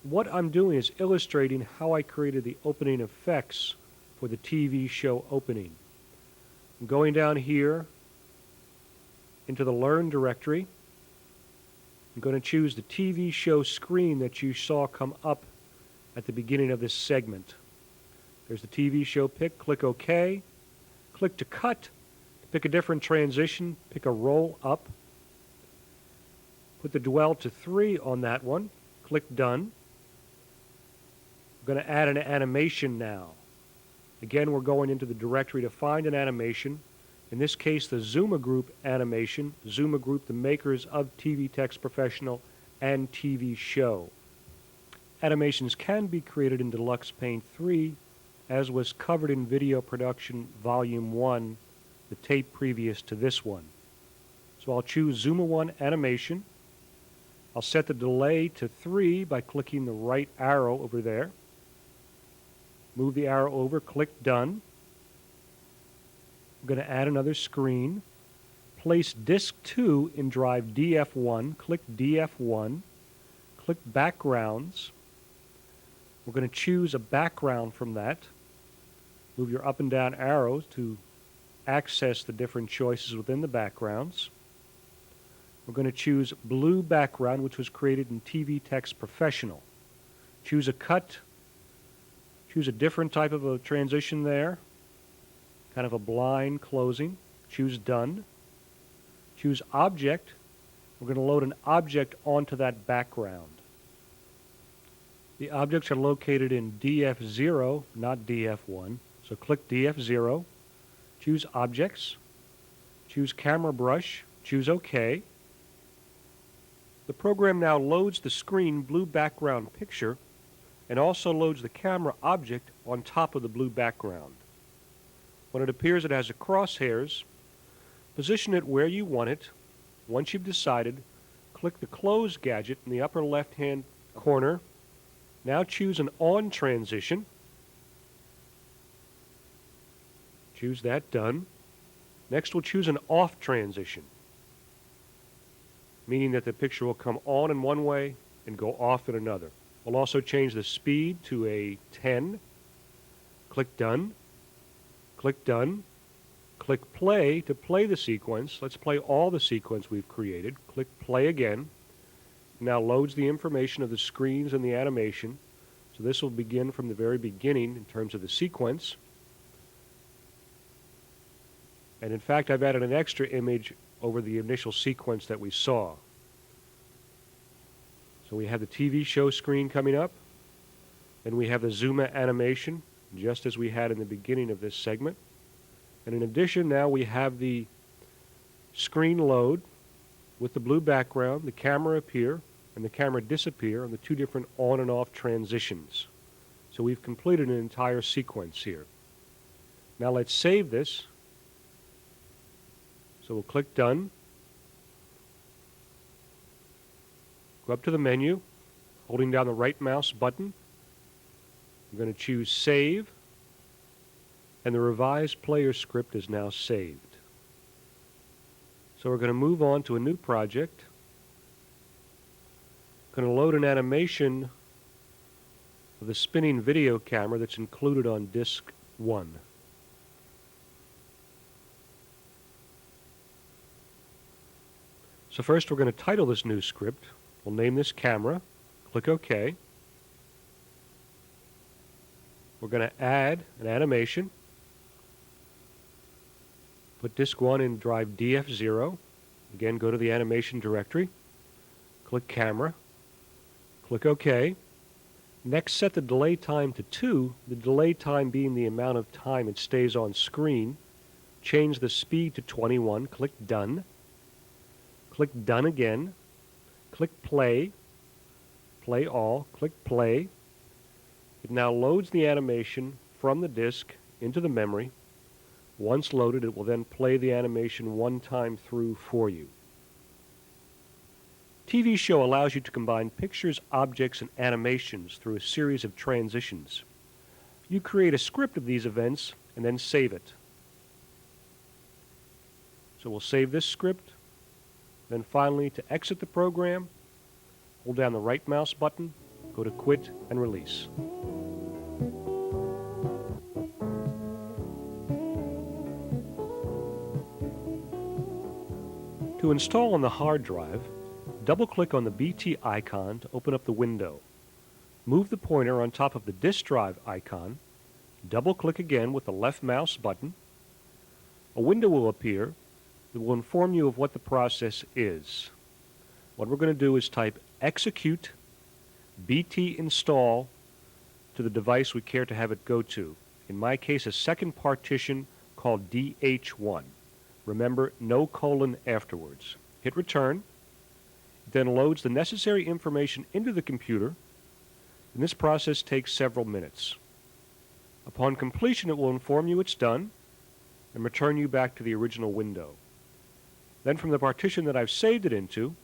What I'm doing is illustrating how I created the opening effects for the TV show opening. I'm going down here into the Learn directory. I'm going to choose the TV show screen that you saw come up at the beginning of this segment. There's the TV show pick. Click OK. Click to cut. Pick a different transition. Pick a roll up. Put the dwell to 3 on that one. Click Done. We're going to add an animation now. Again, we're going into the directory to find an animation. In this case, the Zuma Group animation. Zuma Group, the makers of TV Text Professional and TV Show. Animations can be created in Deluxe Paint 3, as was covered in Video Production Volume 1, the tape previous to this one. So I'll choose Zuma 1 Animation. I'll set the delay to 3 by clicking the right arrow over there. Move the arrow over, click Done. I'm going to add another screen. Place Disk 2 in drive DF1. Click DF1. Click Backgrounds. We're going to choose a background from that. Move your up and down arrows to access the different choices within the backgrounds. We're going to choose Blue Background, which was created in TV Text Professional. Choose a cut. Choose a different type of a transition there. Kind of a blind closing. Choose Done. Choose Object. We're going to load an object onto that background. The objects are located in DF0, not DF1. So click DF0. Choose Objects. Choose Camera Brush. Choose OK. The program now loads the screen blue background picture and also loads the camera object on top of the blue background. When it appears it has a crosshairs, position it where you want it. Once you've decided, click the Close gadget in the upper left-hand corner. Now choose an On transition. Choose that, Done. Next we'll choose an Off transition. meaning that the picture will come on in one way and go off in another. We'll also change the speed to a 10. Click Done. Click Done. Click Play to play the sequence. Let's play all the sequence we've created. Click Play again. Now loads the information of the screens and the animation. So this will begin from the very beginning in terms of the sequence. And in fact, I've added an extra image over the initial sequence that we saw. So we have the TV show screen coming up, and we have the Zuma animation, just as we had in the beginning of this segment. And in addition, now we have the screen load with the blue background, the camera appear, and the camera disappear on the two different on and off transitions. So we've completed an entire sequence here. Now let's save this. So we'll click Done. Go up to the menu, holding down the right mouse button. I'm going to choose Save, and the revised player script is now saved. So we're going to move on to a new project. Going to load an animation of the spinning video camera that's included on disk 1. So first we're going to title this new script. We'll name this Camera. Click OK. We're going to add an animation. Put disk 1 in drive DF0. Again, go to the animation directory. Click Camera. Click OK. Next, set the delay time to 2, the delay time being the amount of time it stays on screen. Change the speed to 21. Click Done. Click Done again. Click Play. Play All. Click Play. It now loads the animation from the disk into the memory. Once loaded, it will then play the animation one time through for you. TV Show allows you to combine pictures, objects, and animations through a series of transitions. You create a script of these events and then save it. So we'll save this script. Then finally, to exit the program, hold down the right mouse button, go to Quit and Release. To install on the hard drive, double-click on the BT icon to open up the window. Move the pointer on top of the disk drive icon. Double-click again with the left mouse button. A window will appear that will inform you of what the process is. What we're going to do is type execute BT install to the device we care to have it go to. In my case, a second partition called DH1. Remember, no colon afterwards. Hit return. It then loads the necessary information into the computer, and this process takes several minutes. Upon completion, it will inform you it's done and return you back to the original window. Then from the partition that I've saved it into,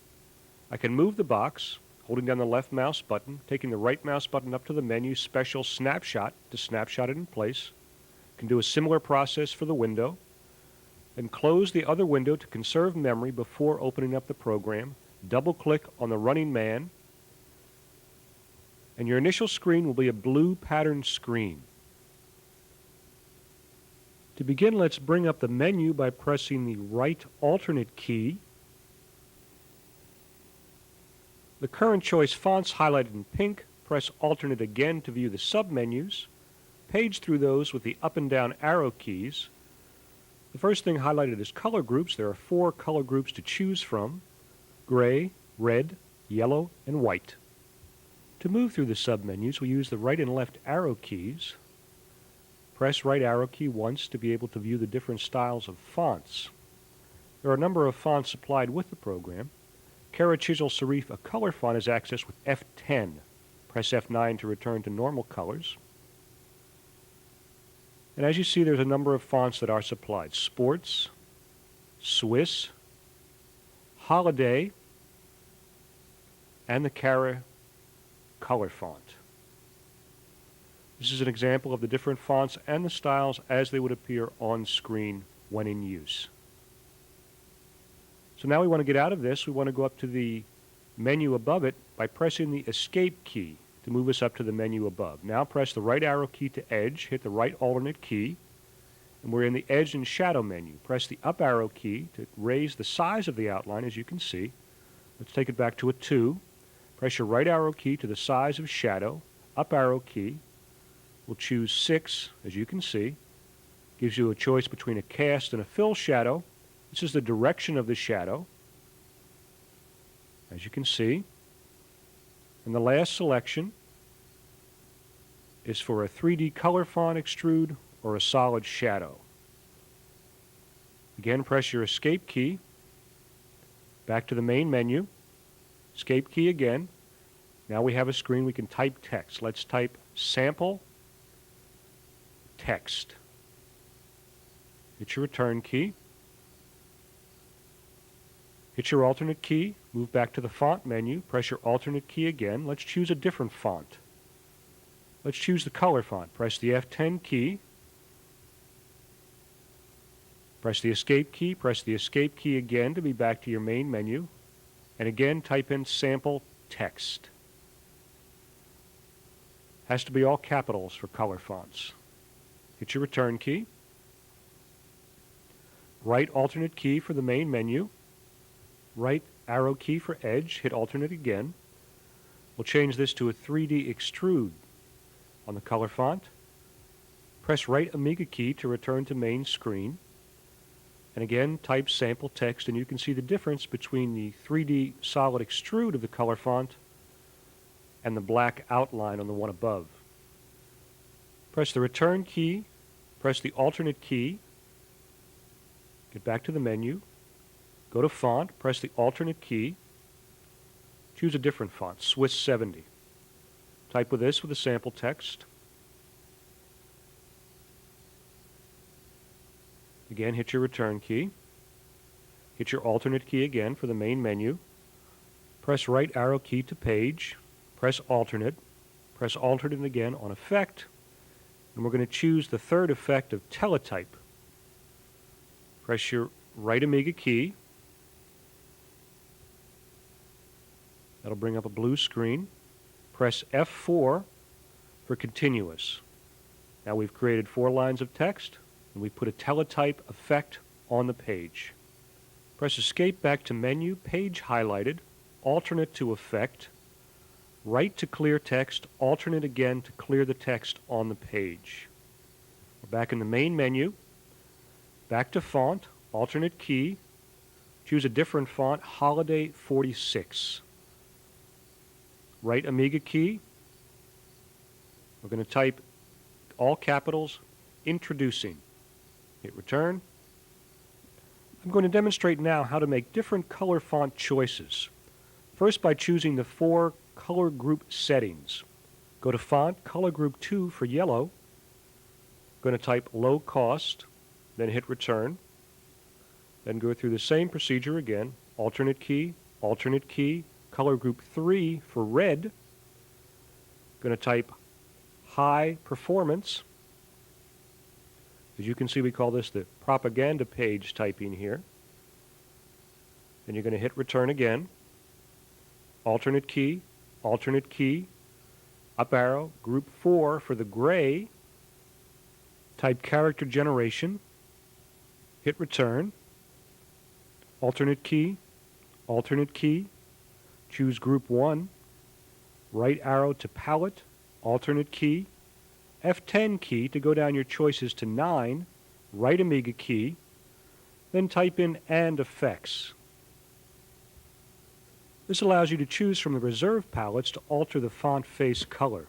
I can move the box, holding down the left mouse button, taking the right mouse button up to the menu Special Snapshot to snapshot it in place. Can do a similar process for the window, and close the other window to conserve memory before opening up the program. Double-click on the running man, and your initial screen will be a blue patterned screen. To begin, let's bring up the menu by pressing the right alternate key. The current choice fonts highlighted in pink. Press alternate again to view the submenus. Page through those with the up and down arrow keys. The first thing highlighted is color groups. There are 4 color groups to choose from: gray, red, yellow, and white. To move through the submenus, we use the right and left arrow keys. Press right arrow key once to be able to view the different styles of fonts. There are a number of fonts supplied with the program. Kara Chisel Serif, a color font, is accessed with F10. Press F9 to return to normal colors. And as you see, there's a number of fonts that are supplied: Sports, Swiss, Holiday, and the Kara color font. This is an example of the different fonts and the styles as they would appear on screen when in use. So now we want to get out of this. We want to go up to the menu above it by pressing the Escape key to move us up to the menu above. Now press the right arrow key to Edge, hit the right alternate key, and we're in the Edge and Shadow menu. Press the up arrow key to raise the size of the outline, as you can see. Let's take it back to a 2. Press your right arrow key to the size of shadow, up arrow key. We'll choose 6, as you can see. Gives you a choice between a cast and a fill shadow. This is the direction of the shadow, as you can see. And the last selection is for a 3D color font extrude or a solid shadow. Again, press your Escape key. Back to the main menu. Escape key again. Now we have a screen we can type text. Let's type sample text. Hit your return key. Hit your alternate key. Move back to the font menu. Press your alternate key again. Let's choose a different font. Let's choose the color font. Press the F10 key. Press the Escape key. Press the Escape key again to be back to your main menu. And again, type in sample text. Has to be all capitals for color fonts. Hit your return key. Right alternate key for the main menu. Right arrow key for Edge. Hit alternate again. We'll change this to a 3D extrude on the color font. Press right Amiga key to return to main screen. And again, type sample text, and you can see the difference between the 3D solid extrude of the color font and the black outline on the one above. Press the return key, press the alternate key, get back to the menu, go to font, press the alternate key, choose a different font, Swiss 70. Type with this with the sample text. Again, hit your return key. Hit your alternate key again for the main menu. Press right arrow key to page. Press alternate. Press alternate again on effect. And we're going to choose the third effect of teletype. Press your right Amiga key. That'll bring up a blue screen. Press F4 for continuous. Now we've created 4 lines of text, and we put a teletype effect on the page. Press Escape back to menu, page highlighted, alternate to effect, right to clear text, alternate again to clear the text on the page. We're back in the main menu, back to font, alternate key, choose a different font, Holiday 46. Right Amiga key, we're going to type all capitals, introducing. Hit return. I'm going to demonstrate now how to make different color font choices. First by choosing the 4 color group settings. Go to font, color group 2 for yellow. I'm going to type low cost, then hit return. Then go through the same procedure again. Alternate key, color group 3 for red. Going to type high performance. As you can see, we call this the propaganda page typing here. Then you're going to hit return again. Alternate key, up arrow, group 4 for the gray. Type character generation. Hit return. Alternate key, choose group 1. Right arrow to palette, alternate key. F10 key to go down your choices to 9, right Amiga key, then type in and effects. This allows you to choose from the reserved palettes to alter the font face color.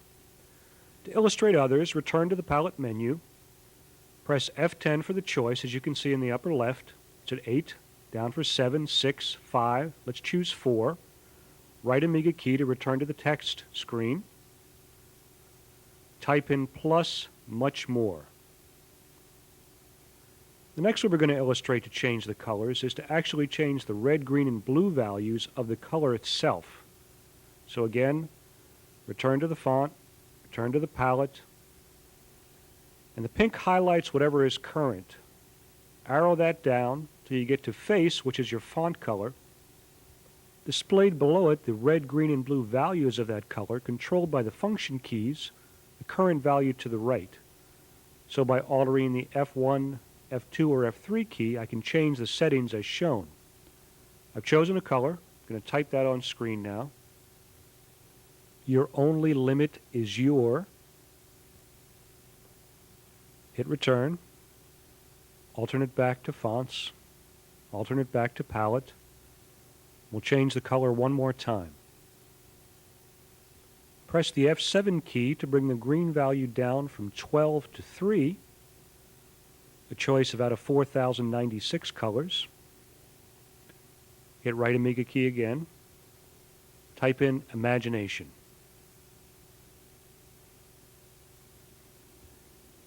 To illustrate others, return to the palette menu, press F10 for the choice, as you can see in the upper left. It's at 8, down for 7, 6, 5, let's choose 4. Right Amiga key to return to the text screen. Type in plus much more. The next one we're going to illustrate to change the colors is to actually change the red, green, and blue values of the color itself. So again, return to the font, return to the palette, and the pink highlights whatever is current. Arrow that down, till you get to face, which is your font color. Displayed below it, the red, green, and blue values of that color, controlled by the function keys, the current value to the right. So by altering the F1, F2, or F3 key, I can change the settings as shown. I've chosen a color. I'm going to type that on screen now. Your only limit is your. Hit return. Alternate back to fonts. Alternate back to palette. We'll change the color one more time. Press the F7 key to bring the green value down from 12 to 3, a choice of out of 4,096 colors. Hit right Amiga key again. Type in imagination.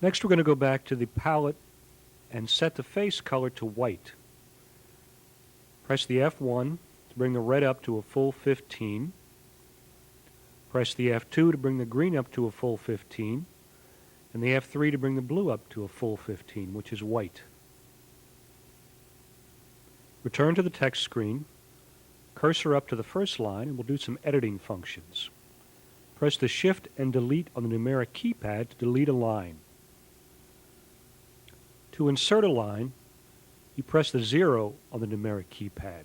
Next we're going to go back to the palette and set the face color to white. Press the F1 to bring the red up to a full 15. Press the F2 to bring the green up to a full 15. And the F3 to bring the blue up to a full 15, which is white. Return to the text screen. Cursor up to the first line, and we'll do some editing functions. Press the Shift and Delete on the numeric keypad to delete a line. To insert a line, you press the 0 on the numeric keypad.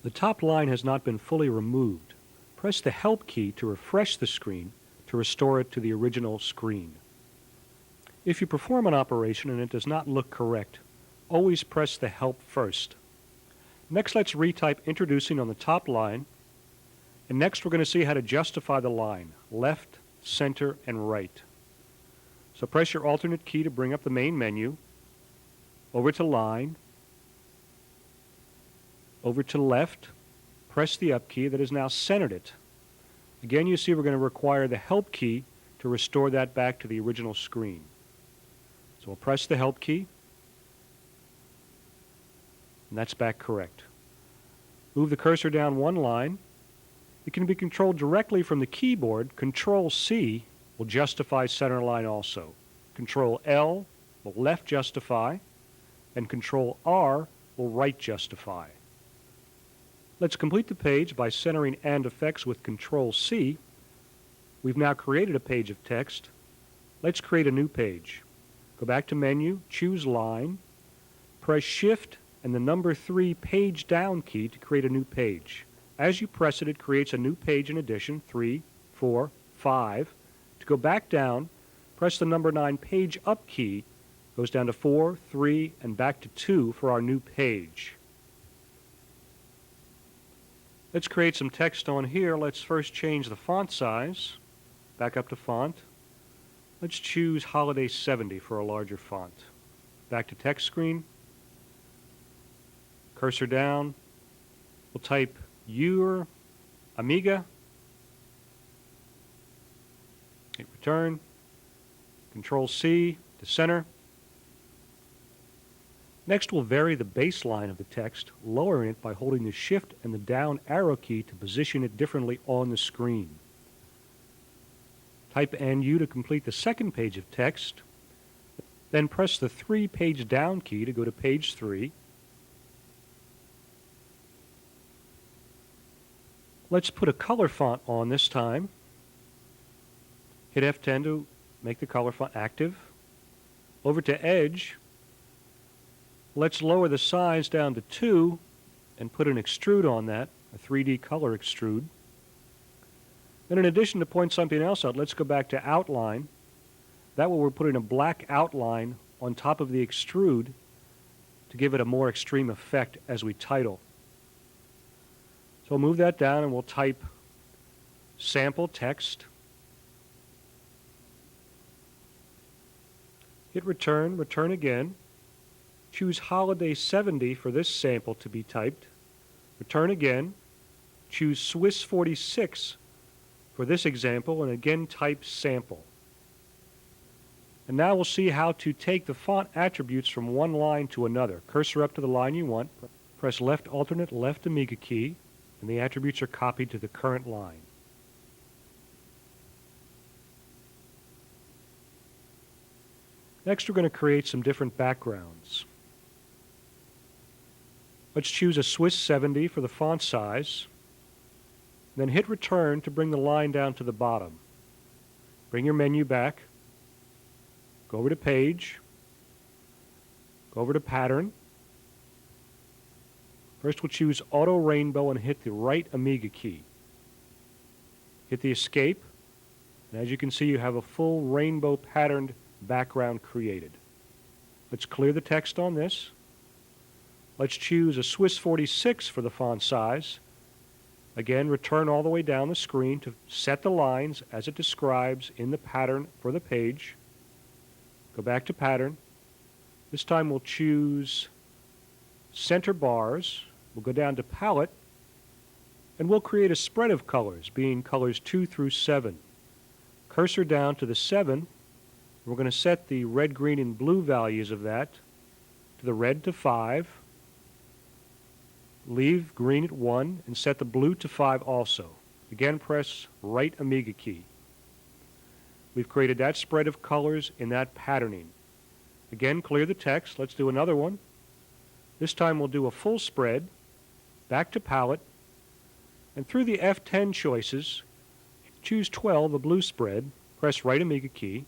The top line has not been fully removed. Press the Help key to refresh the screen to restore it to the original screen. If you perform an operation and it does not look correct, always press the Help first. Next, let's retype introducing on the top line. And next, we're going to see how to justify the line, left, center, and right. So press your alternate key to bring up the main menu, over to line, over to left, press the up key that has now centered it. Again, you see we're going to require the Help key to restore that back to the original screen. So we'll press the Help key, and that's back correct. Move the cursor down one line. It can be controlled directly from the keyboard. Control-C will justify center line also. Control-L will left justify, and Control-R will right justify. Let's complete the page by centering and effects with Control-C. We've now created a page of text. Let's create a new page. Go back to Menu, choose Line, press Shift and the number 3 page down key to create a new page. As you press it, it creates a new page in addition, 3, 4, 5. To go back down, press the number 9 page up key, goes down to 4, 3, and back to 2 for our new page. Let's create some text on here. Let's first change the font size. Back up to font. Let's choose Holiday 70 for a larger font. Back to text screen. Cursor down. We'll type your Amiga. Hit return. Control-C to center. Next, we'll vary the baseline of the text, lowering it by holding the Shift and the down arrow key to position it differently on the screen. Type NU to complete the second page of text. Then press the 3 page down key to go to page 3. Let's put a color font on this time. Hit F10 to make the color font active. Over to Edge. Let's lower the size down to 2 and put an extrude on that, a 3D color extrude. Then in addition to point something else out, let's go back to outline. That way we're putting a black outline on top of the extrude to give it a more extreme effect as we title. So we'll move that down and we'll type sample text. Hit return, return again. Choose Holiday 70 for this sample to be typed. Return again. Choose Swiss 46 for this example, and again type sample. And now we'll see how to take the font attributes from one line to another. Cursor up to the line you want. Press left alternate left Amiga key, and the attributes are copied to the current line. Next, we're going to create some different backgrounds. Let's choose a Swiss 70 for the font size, then hit Return to bring the line down to the bottom. Bring your menu back, go over to Page, go over to Pattern. First we'll choose Auto Rainbow and hit the right Amiga key. Hit the Escape, and as you can see you have a full rainbow patterned background created. Let's clear the text on this. Let's choose a Swiss 46 for the font size. Again, return all the way down the screen to set the lines as it describes in the pattern for the page. Go back to Pattern. This time we'll choose Center Bars. We'll go down to Palette, and we'll create a spread of colors, being colors 2 through 7. Cursor down to the 7. We're going to set the red, green, and blue values of that to the red to 5. Leave green at 1 and set the blue to 5 also. Again, press right Amiga key. We've created that spread of colors in that patterning. Again, clear the text. Let's do another one. This time we'll do a full spread. Back to Palette. And through the F10 choices, choose 12, a blue spread. Press right Amiga key.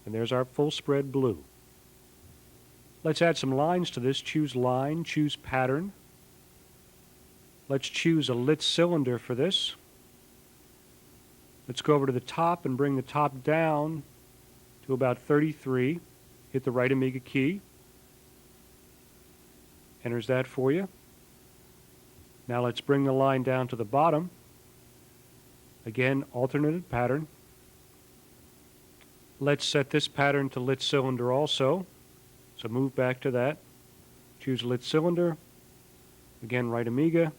And there's our full spread blue. Let's add some lines to this. Choose Line, choose Pattern. Let's choose a lit cylinder for this. Let's go over to the top and bring the top down to about 33. Hit the right Amiga key. Enters that for you. Now let's bring the line down to the bottom. Again, alternated pattern. Let's set this pattern to lit cylinder also. So move back to that. Choose lit cylinder. Again, right Amiga.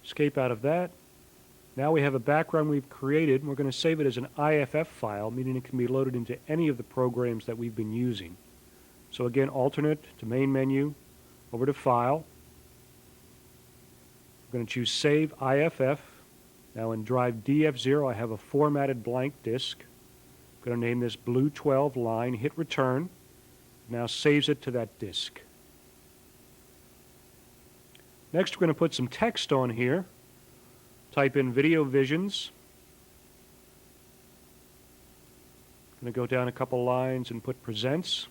Escape out of that. Now we have a background we've created, and we're going to save it as an IFF file, meaning it can be loaded into any of the programs that we've been using. So again, alternate to main menu, over to File. We're going to choose Save IFF. Now in drive DF0, I have a formatted blank disk. I'm going to name this Blue 12 line, hit Return. Now saves it to that disk. Next, we're going to put some text on here. Type in Video Visions. I'm going to go down a couple lines and put Presents.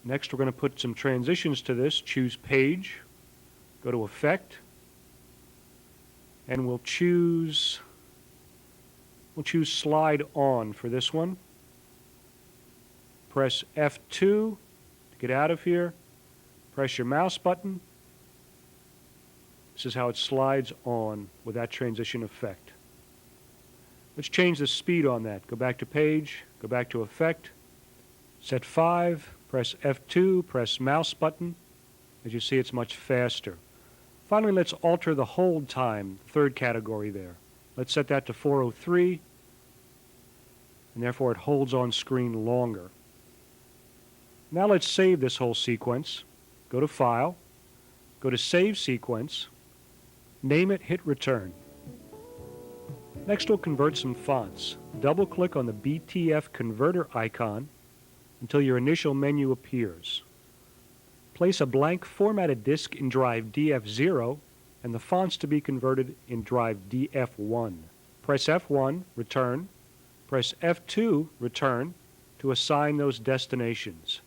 Next, we're going to put some transitions to this. Choose Page. Go to Effect. And we'll choose Slide On for this one. Press F2 to get out of here. Press your mouse button. This is how it slides on with that transition effect. Let's change the speed on that. Go back to Page, go back to Effect, set 5, press F2, press mouse button. As you see, it's much faster. Finally, let's alter the hold time, third category there. Let's set that to 403, and therefore it holds on screen longer. Now let's save this whole sequence. Go to File, go to Save Sequence, name it, hit Return. Next we'll convert some fonts. Double-click on the BTF converter icon until your initial menu appears. Place a blank formatted disk in drive DF0 and the fonts to be converted in drive DF1. Press F1, Return. Press F2, Return, to assign those destinations.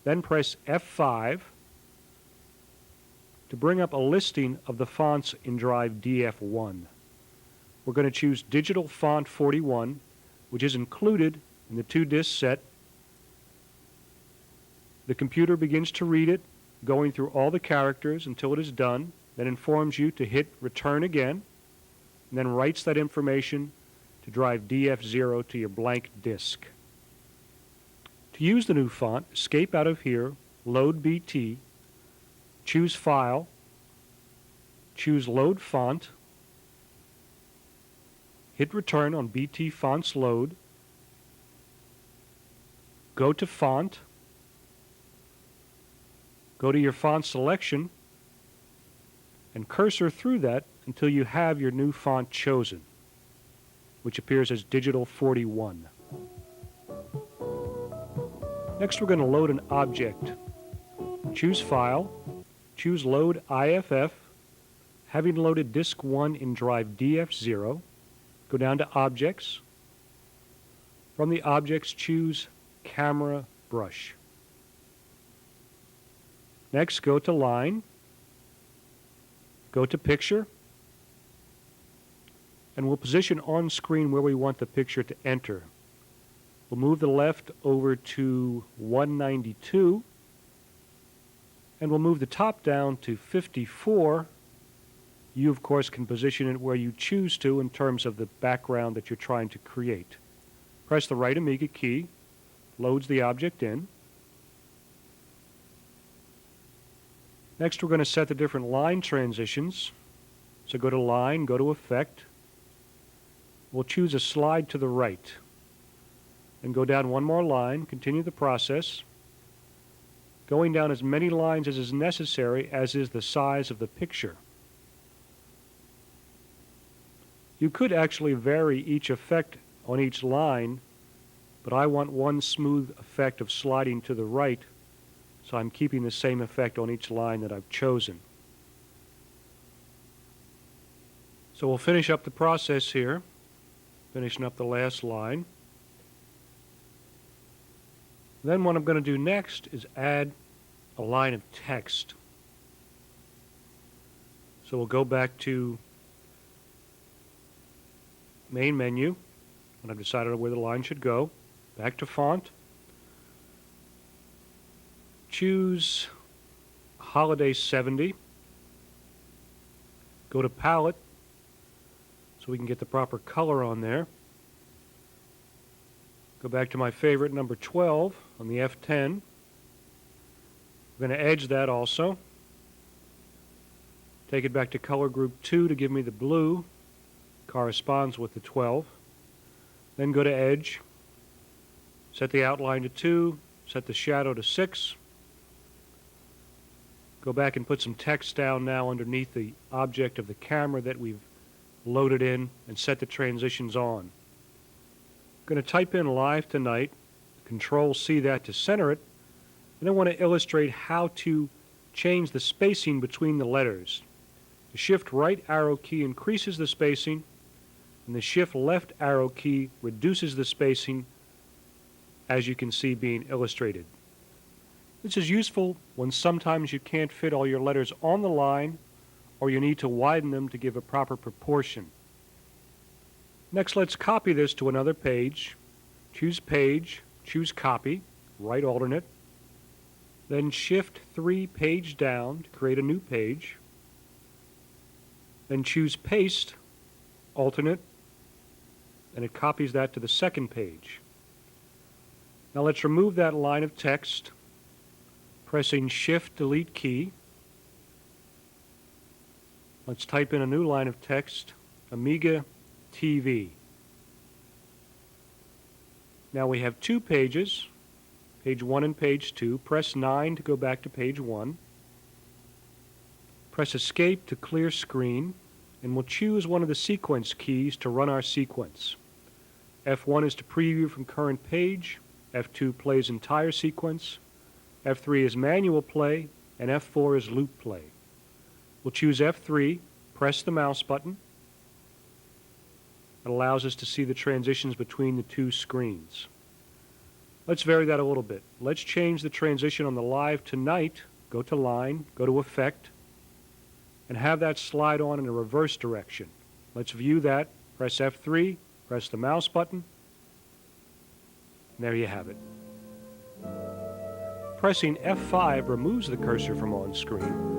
Then press F5 to bring up a listing of the fonts in drive DF1. We're going to choose Digital Font 41, which is included in the 2-disc set. The computer begins to read it, going through all the characters until it is done, then informs you to hit Return again, and then writes that information to drive DF0 to your blank disk. To use the new font, escape out of here, load BT, choose File, choose Load Font, hit Return on BT Fonts Load, go to Font, go to your font selection, and cursor through that until you have your new font chosen, which appears as Digital 41. Next, we're going to load an object. Choose File, choose Load IFF. Having loaded Disk 1 in drive DF0, go down to Objects. From the Objects, choose Camera Brush. Next, go to Line, go to Picture, and we'll position on screen where we want the picture to enter. We'll move the left over to 192, and we'll move the top down to 54. You, of course, can position it where you choose to in terms of the background that you're trying to create. Press the right Amiga key, loads the object in. Next, we're going to set the different line transitions. So go to Line, go to Effect. We'll choose a slide to the right. And go down one more line, continue the process, going down as many lines as is necessary as is the size of the picture. You could actually vary each effect on each line, but I want one smooth effect of sliding to the right, so I'm keeping the same effect on each line that I've chosen. So we'll finish up the process here, finishing up the last line. Then what I'm going to do next is add a line of text. So we'll go back to Main Menu, when I've decided where the line should go. Back to Font. Choose Holiday 70. Go to Palette, so we can get the proper color on there. Go back to my favorite, number 12, on the F10. I'm going to edge that also. Take it back to color group 2 to give me the blue. Corresponds with the 12. Then go to Edge. Set the outline to 2. Set the shadow to 6. Go back and put some text down now underneath the object of the camera that we've loaded in, and set the transitions on. I'm going to type in Live Tonight, Control-C that to center it, and I want to illustrate how to change the spacing between the letters. The Shift right arrow key increases the spacing, and the Shift left arrow key reduces the spacing, as you can see being illustrated. This is useful when sometimes you can't fit all your letters on the line, or you need to widen them to give a proper proportion. Next, let's copy this to another page. Choose Page, choose Copy, right alternate. Then Shift 3 page down to create a new page. Then choose Paste, alternate, and it copies that to the second page. Now let's remove that line of text, pressing Shift-Delete key. Let's type in a new line of text, Amiga TV. Now we have two pages, page 1 and page 2. Press 9 to go back to page 1. Press Escape to clear screen, and we'll choose one of the sequence keys to run our sequence. F1 is to preview from current page, F2 plays entire sequence, F3 is manual play, and F4 is loop play. We'll choose F3, press the mouse button. It allows us to see the transitions between the two screens. Let's vary that a little bit. Let's change the transition on the Live Tonight. Go to Line, go to Effect, and have that slide on in a reverse direction. Let's view that. Press F3, press the mouse button, and there you have it. Pressing F5 removes the cursor from on screen.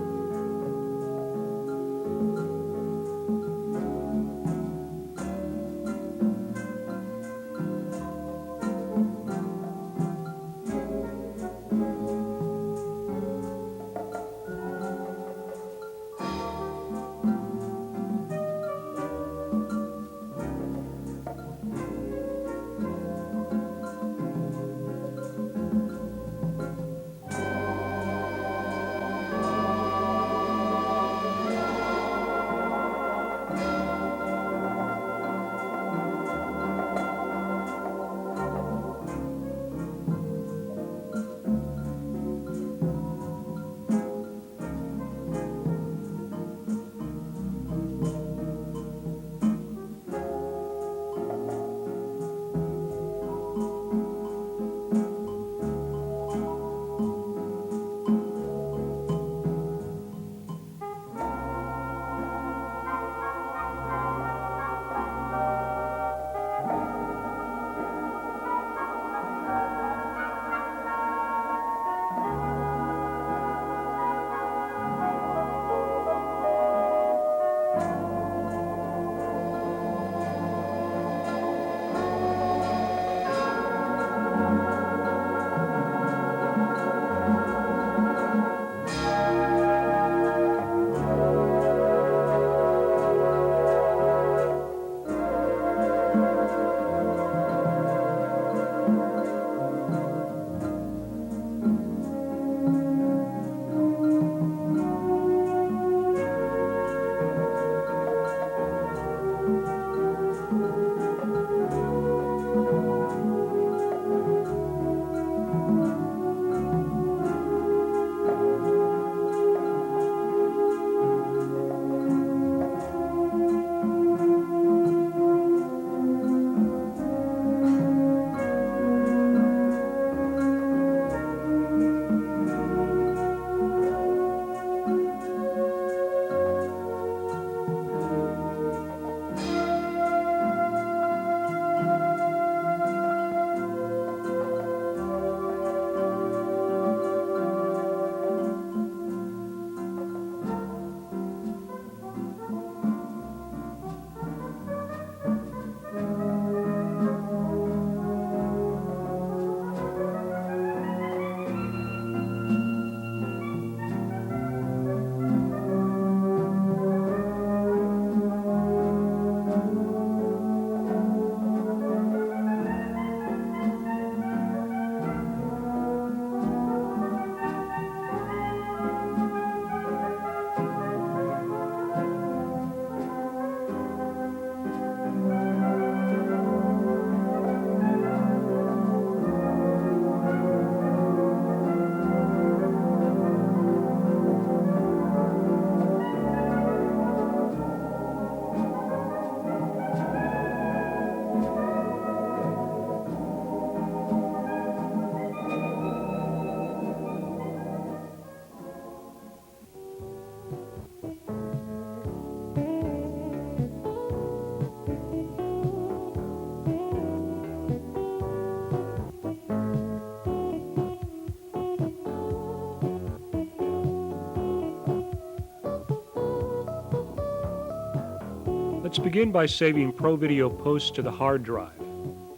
Let's begin by saving Pro Video Post to the hard drive.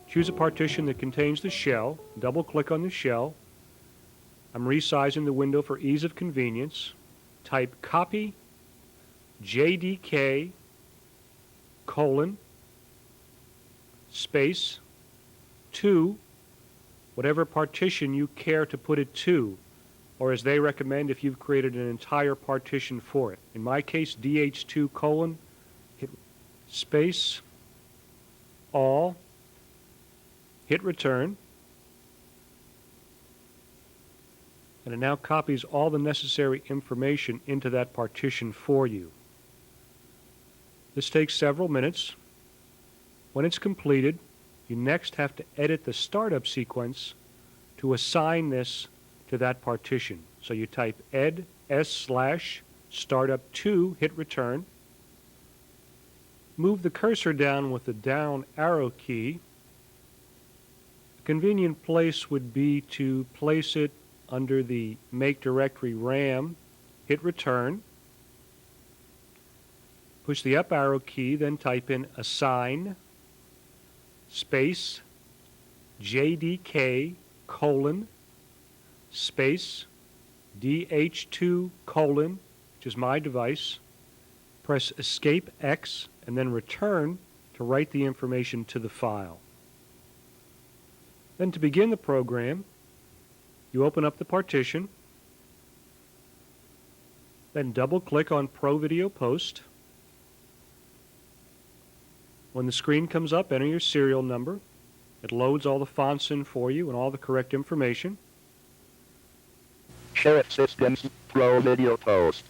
Choose a partition that contains the shell, double-click on the shell. I'm resizing the window for ease of convenience. Type copy JDK colon space 2, whatever partition you care to put it to, or as they recommend if you've created an entire partition for it. In my case, DH2 colon, hit space, all, hit return, and it now copies all the necessary information into that partition for you. This takes several minutes. When it's completed, you next have to edit the startup sequence to assign this to that partition. So you type ed s/startup2, hit return. Move the cursor down with the down arrow key. A convenient place would be to place it under the make directory RAM, hit return. Push the up arrow key, then type in assign space JDK colon space DH2 colon, which is my device. Press escape X and then return to write the information to the file. Then to begin the program, you open up the partition, then double-click on Pro Video Post. When the screen comes up, enter your serial number. It loads all the fonts in for you and all the correct information. Sheriff Systems Pro Video Post.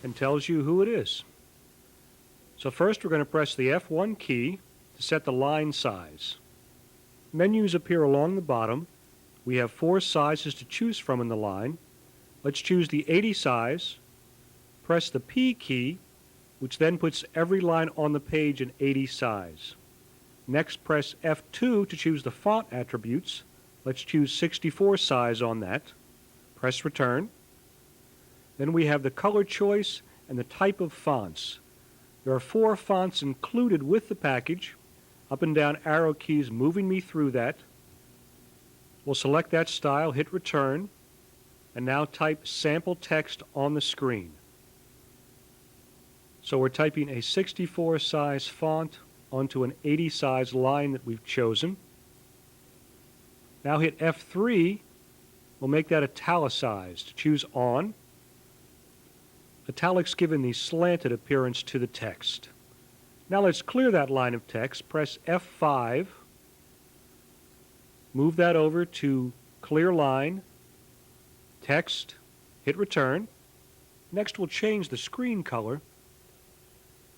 And tells you who it is. So first we're going to press the F1 key to set the line size. Menus appear along the bottom. We have 4 sizes to choose from in the line. Let's choose the 80 size. Press the P key, which then puts every line on the page in 80 size. Next, press F2 to choose the font attributes. Let's choose 64 size on that. Press return. Then we have the color choice and the type of fonts. There are 4 fonts included with the package. Up and down arrow keys moving me through that. We'll select that style, hit return, and now type sample text on the screen. So we're typing a 64 size font onto an 80 size line that we've chosen. Now hit F3. We'll make that italicized. Choose on. Italics given the slanted appearance to the text. Now let's clear that line of text. Press F5. Move that over to clear line, text, hit return. Next we'll change the screen color.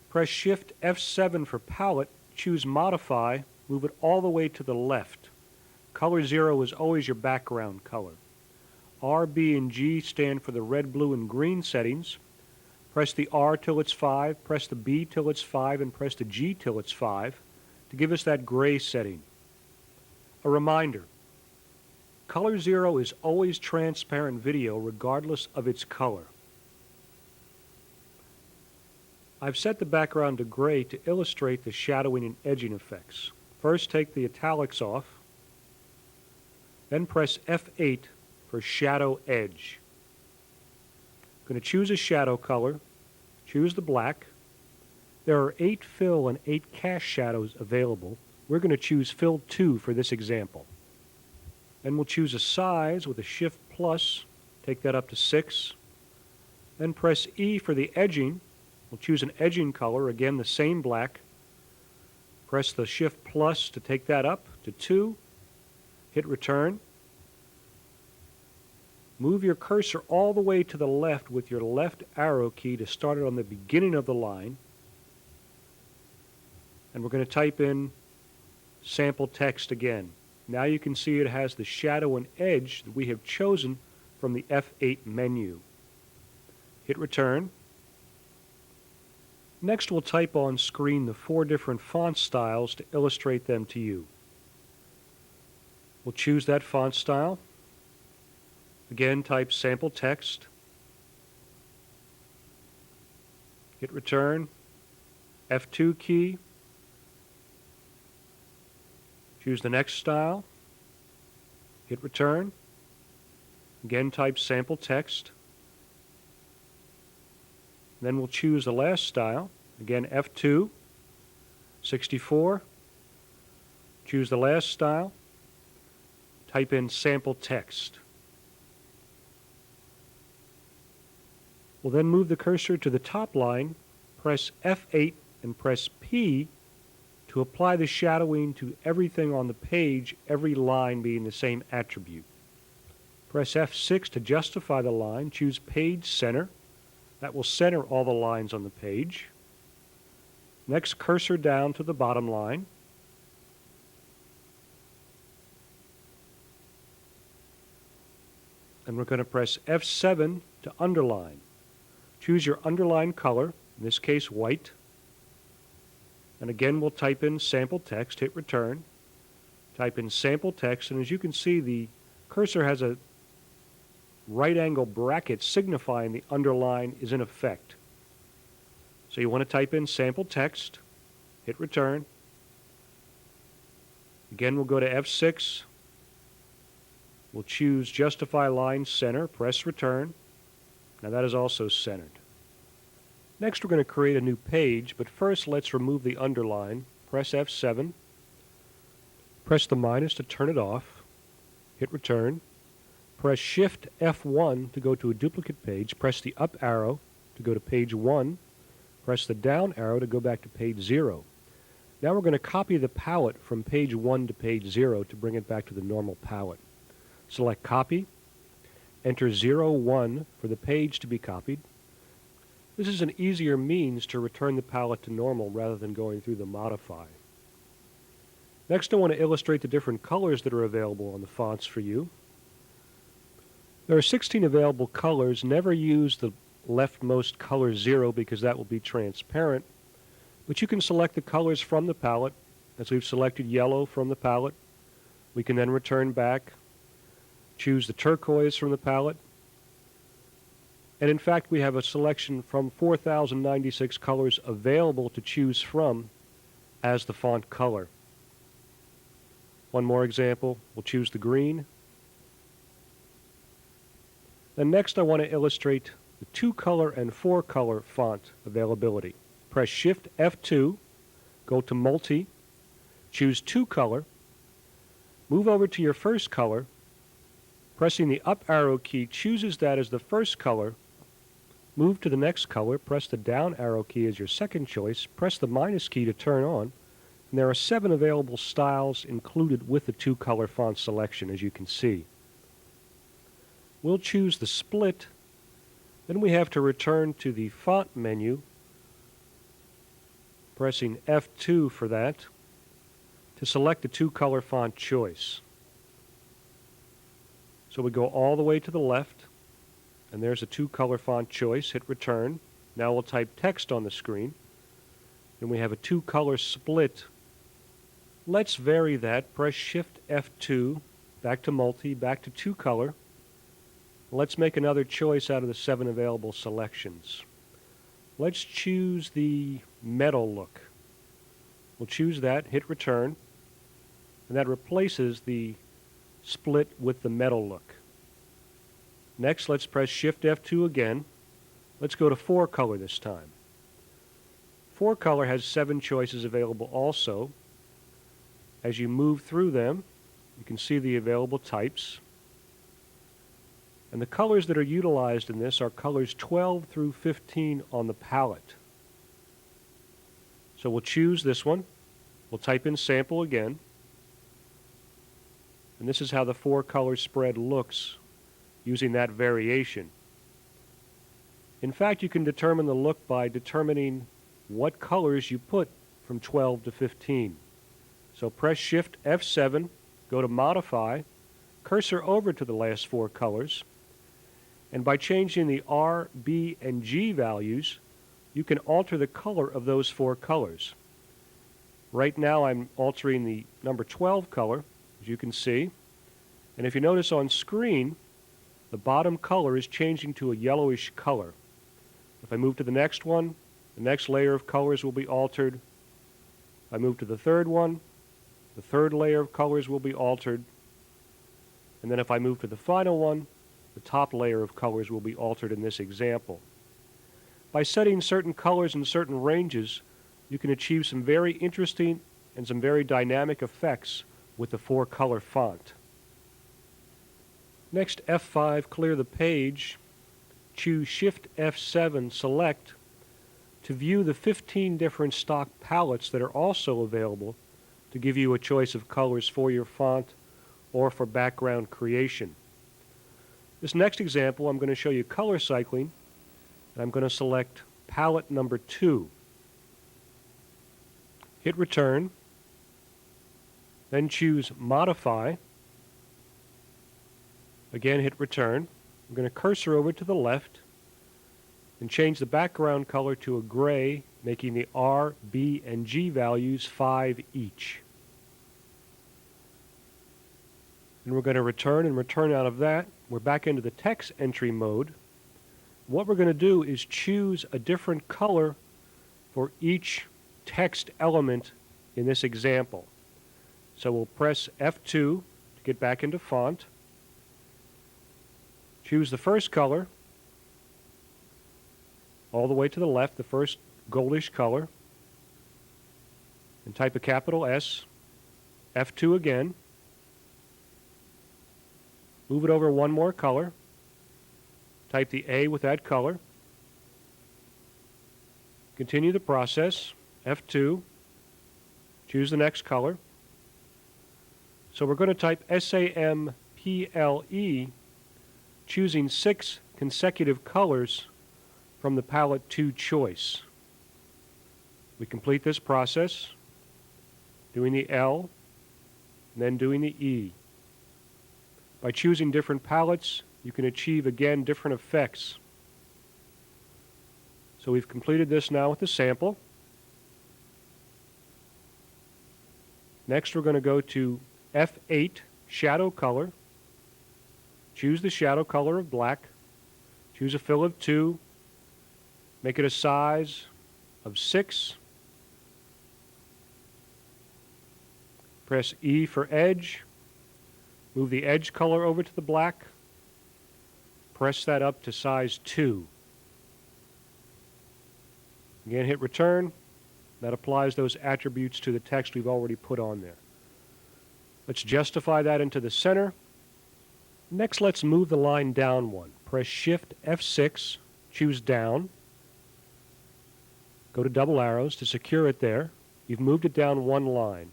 Press Shift F7 for palette, choose modify, move it all the way to the left. Color 0 is always your background color. R, B, and G stand for the red, blue, and green settings. Press the R till it's 5, press the B till it's 5, and press the G till it's 5 to give us that gray setting. A reminder, color 0 is always transparent video regardless of its color. I've set the background to gray to illustrate the shadowing and edging effects. First, take the italics off, then press F8 for shadow edge. I'm going to choose a shadow color, choose the black. There are 8 fill and 8 cast shadows available. We're going to choose fill 2 for this example. Then we'll choose a size with a Shift plus, take that up to 6. Then press E for the edging. We'll choose an edging color, again the same black. Press the Shift plus to take that up to 2. Hit return. Move your cursor all the way to the left with your left arrow key to start it on the beginning of the line. And we're going to type in sample text again. Now you can see it has the shadow and edge that we have chosen from the F8 menu. Hit return. Next we'll type on screen the 4 different font styles to illustrate them to you. We'll choose that font style. Again, type sample text. Hit return. F2 key, choose the next style, hit return, again type sample text, then we'll choose the last style, again F2, 64, choose the last style, type in sample text. We'll then move the cursor to the top line, press F8 and press P to apply the shadowing to everything on the page, every line being the same attribute. Press F6 to justify the line, choose Page Center. That will center all the lines on the page. Next, cursor down to the bottom line. And we're going to press F7 to underline. Choose your underline color, in this case white. And again, we'll type in sample text, hit return. Type in sample text, and as you can see, the cursor has a right angle bracket signifying the underline is in effect. So you want to type in sample text, hit return. Again, we'll go to F6. We'll choose justify line center, press return. Now that is also centered. Next, we're going to create a new page, but first let's remove the underline. Press F7. Press the minus to turn it off. Hit return. Press Shift F1 to go to a duplicate page. Press the up arrow to go to page 1. Press the down arrow to go back to page 0. Now we're going to copy the palette from page 1 to page 0 to bring it back to the normal palette. Select Copy. Enter 01 for the page to be copied. This is an easier means to return the palette to normal rather than going through the Modify. Next, I want to illustrate the different colors that are available on the fonts for you. There are 16 available colors. Never use the leftmost color 0 because that will be transparent. But you can select the colors from the palette. As we've selected yellow from the palette, we can then return back, choose the turquoise from the palette. And in fact, we have a selection from 4,096 colors available to choose from as the font color. One more example, we'll choose the green. Then next I want to illustrate the 2-color and 4-color font availability. Press Shift F2, go to Multi, choose 2-color, move over to your first color. Pressing the up arrow key chooses that as the first color. Move to the next color, press the down arrow key as your second choice, press the minus key to turn on, and there are 7 available styles included with the 2-color font selection, as you can see. We'll choose the split, then we have to return to the font menu, pressing F2 for that, to select the 2-color font choice. So we go all the way to the left, and there's a 2-color font choice. Hit return. Now we'll type text on the screen. Then we have a 2-color split. Let's vary that. Press Shift F2, back to multi, back to 2-color. Let's make another choice out of the 7 available selections. Let's choose the metal look. We'll choose that, hit return, and that replaces the split with the metal look. Next, let's press Shift F2 again. Let's go to 4-color this time. 4-color has 7 choices available also. As you move through them, you can see the available types. And the colors that are utilized in this are colors 12 through 15 on the palette. So we'll choose this one. We'll type in sample again. And this is how the 4-color spread looks using that variation. In fact, you can determine the look by determining what colors you put from 12 to 15. So press Shift F7, go to Modify, cursor over to the last 4 colors, and by changing the R, B, and G values, you can alter the color of those 4 colors. Right now I'm altering the number 12 color, as you can see, and if you notice on screen, the bottom color is changing to a yellowish color. If I move to the next one, The next layer of colors will be altered. I move to the third one. The third layer of colors will be altered. And then if I move to the final one, the top layer of colors will be altered in this example. By setting certain colors in certain ranges, you can achieve some very interesting and some very dynamic effects with the 4-color font. Next, F5, clear the page. Choose Shift F7, select to view the 15 different stock palettes that are also available to give you a choice of colors for your font or for background creation. This next example, I'm going to show you color cycling, and I'm going to select palette number 2. Hit Return, then choose Modify. Again, hit Return. I'm going to cursor over to the left and change the background color to a gray, making the R, B, and G values 5 each. And we're going to return and return out of that. We're back into the text entry mode. What we're going to do is choose a different color for each text element in this example. So we'll press F2 to get back into font. Choose the first color, all the way to the left, the first goldish color, and type a capital S, F2 again. Move it over one more color. Type the A with that color. Continue the process. F2. Choose the next color. So we're going to type SAMPLE, choosing 6 consecutive colors from the palette 2 choice. We complete this process, doing the L, and then doing the E. By choosing different palettes, you can achieve, again, different effects. So we've completed this now with the sample. Next, we're going to go to F8, Shadow Color. Choose the shadow color of black. Choose a fill of 2. Make it a size of 6. Press E for edge. Move the edge color over to the black. Press that up to size 2. Again, hit return. That applies those attributes to the text we've already put on there. Let's justify that into the center. Next, let's move the line down one. Press Shift F6, choose down. Go to double arrows to secure it there. You've moved it down one line.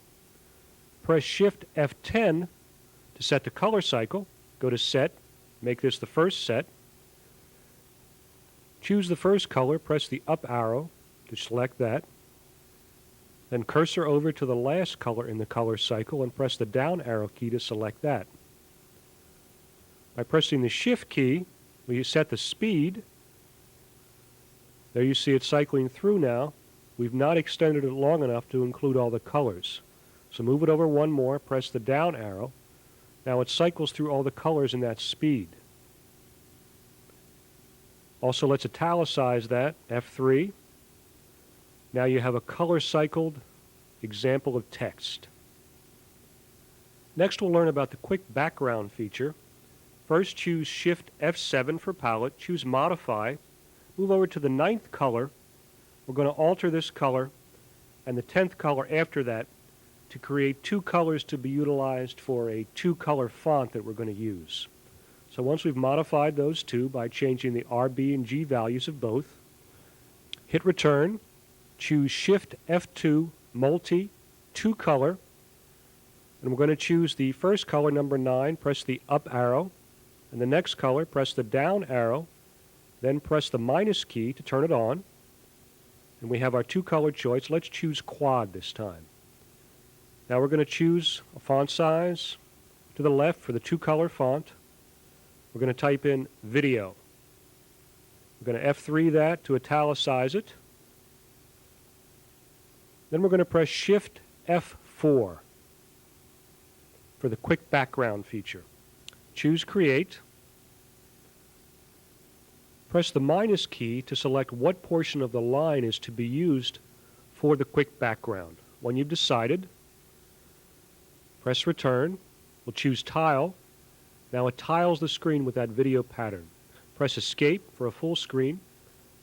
Press Shift F10 to set the color cycle. Go to Set, make this the first set. Choose the first color, press the up arrow to select that. Then cursor over to the last color in the color cycle and press the down arrow key to select that. By pressing the Shift key, we set the speed. There you see it cycling through now. We've not extended it long enough to include all the colors. So move it over one more, press the down arrow. Now it cycles through all the colors in that speed. Also, let's italicize that, F3. Now you have a color-cycled example of text. Next, we'll learn about the quick background feature. First, choose Shift F7 for palette, choose Modify, move over to the 9th color. We're going to alter this color and the 10th color after that to create 2 colors to be utilized for a 2-color font that we're going to use. So once we've modified those two by changing the R, B, and G values of both, hit Return, choose Shift F2 Multi 2-color, and we're going to choose the first color, number 9, press the up arrow, and the next color, press the down arrow, then press the minus key to turn it on, and we have our 2-color choice. Let's choose Quad this time. Now we're going to choose a font size to the left for the 2-color font. We're going to type in Video. We're going to F3 that to italicize it. Then we're going to press Shift F4 for the quick background feature. Choose Create. Press the minus key to select what portion of the line is to be used for the quick background. When you've decided, press return. We'll choose tile. Now it tiles the screen with that video pattern. Press escape for a full screen.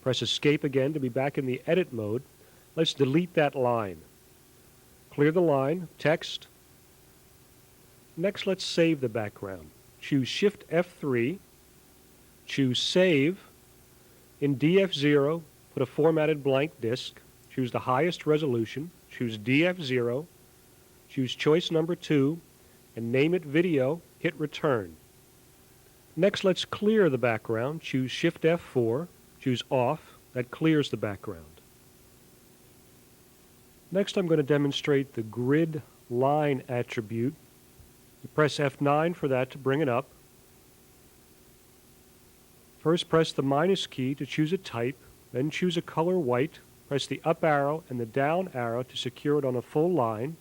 Press escape again to be back in the edit mode. Let's delete that line. Clear the line, text. Next, let's save the background. Choose Shift F3. Choose Save. In DF0, put a formatted blank disk. Choose the highest resolution. Choose DF0. Choose choice number 2 and name it Video. Hit Return. Next, let's clear the background. Choose Shift F4. Choose Off. That clears the background. Next, I'm going to demonstrate the grid line attribute. You press F9 for that to bring it up. First, press the minus key to choose a type, then choose a color white. Press the up arrow and the down arrow to secure it on a full line.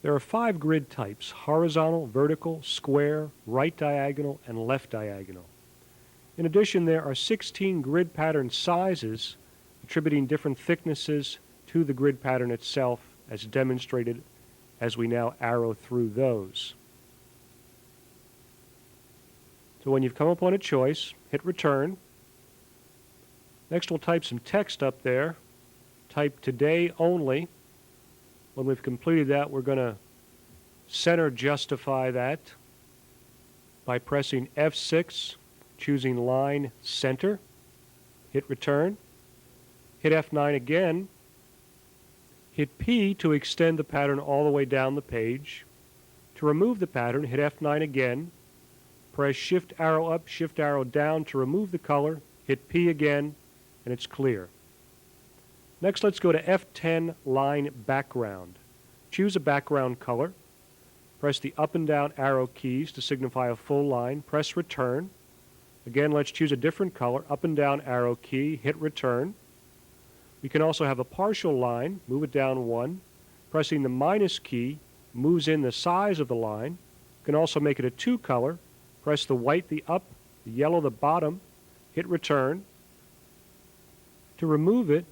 There are 5 grid types: horizontal, vertical, square, right diagonal, and left diagonal. In addition, there are 16 grid pattern sizes, attributing different thicknesses to the grid pattern itself, as demonstrated as we now arrow through those. So when you've come upon a choice, hit return. Next, we'll type some text up there. Type today only. When we've completed that, we're going to center justify that by pressing F6, choosing line center. Hit return. Hit F9 again. Hit P to extend the pattern all the way down the page. To remove the pattern, hit F9 again. Press Shift arrow up, Shift arrow down to remove the color. Hit P again, and it's clear. Next, let's go to F10 line background. Choose a background color. Press the up and down arrow keys to signify a full line. Press return. Again, let's choose a different color. Up and down arrow key, hit return. We can also have a partial line. Move it down 1. Pressing the minus key moves in the size of the line. You can also make it a 2 color. Press the white the up, the yellow the bottom. Hit return. To remove it,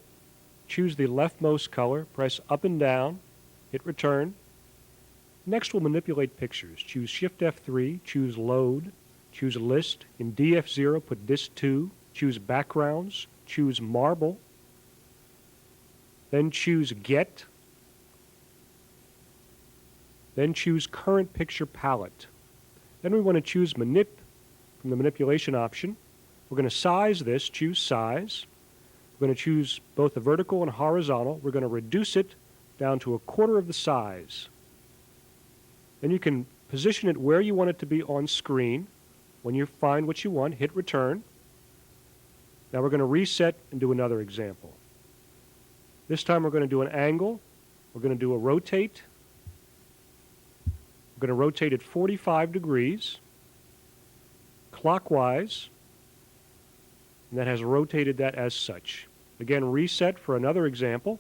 choose the leftmost color. Press up and down. Hit return. Next, we'll manipulate pictures. Choose Shift F3. Choose Load. Choose List. In DF0, put Disk 2. Choose Backgrounds. Choose Marble. Then choose Get. Then choose Current Picture Palette. Then we want to choose Manip from the manipulation option. We're going to size this. Choose Size. We're going to choose both the vertical and horizontal. We're going to reduce it down to 1/4 of the size. Then you can position it where you want it to be on screen. When you find what you want, hit return. Now we're going to reset and do another example. This time we're going to do an angle. We're going to do a rotate. We're going to rotate it 45 degrees clockwise, and that has rotated that as such. Again, reset for another example.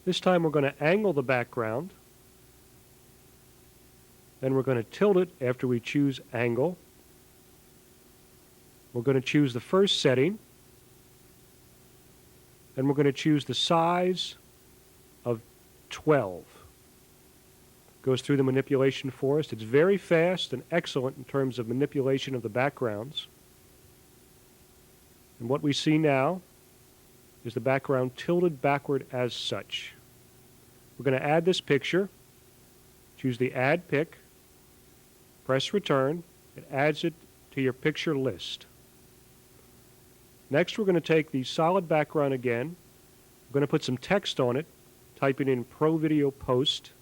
This time we're going to angle the background. Then we're going to tilt it after we choose angle. We're going to choose the first setting. Then we're going to choose the size of 12. Goes through the manipulation for us. It's very fast and excellent in terms of manipulation of the backgrounds. And what we see now is the background tilted backward as such. We're going to add this picture. Choose the Add Pic. Press Return. It adds it to your picture list. Next, we're going to take the solid background again. We're going to put some text on it, typing in Pro Video Post.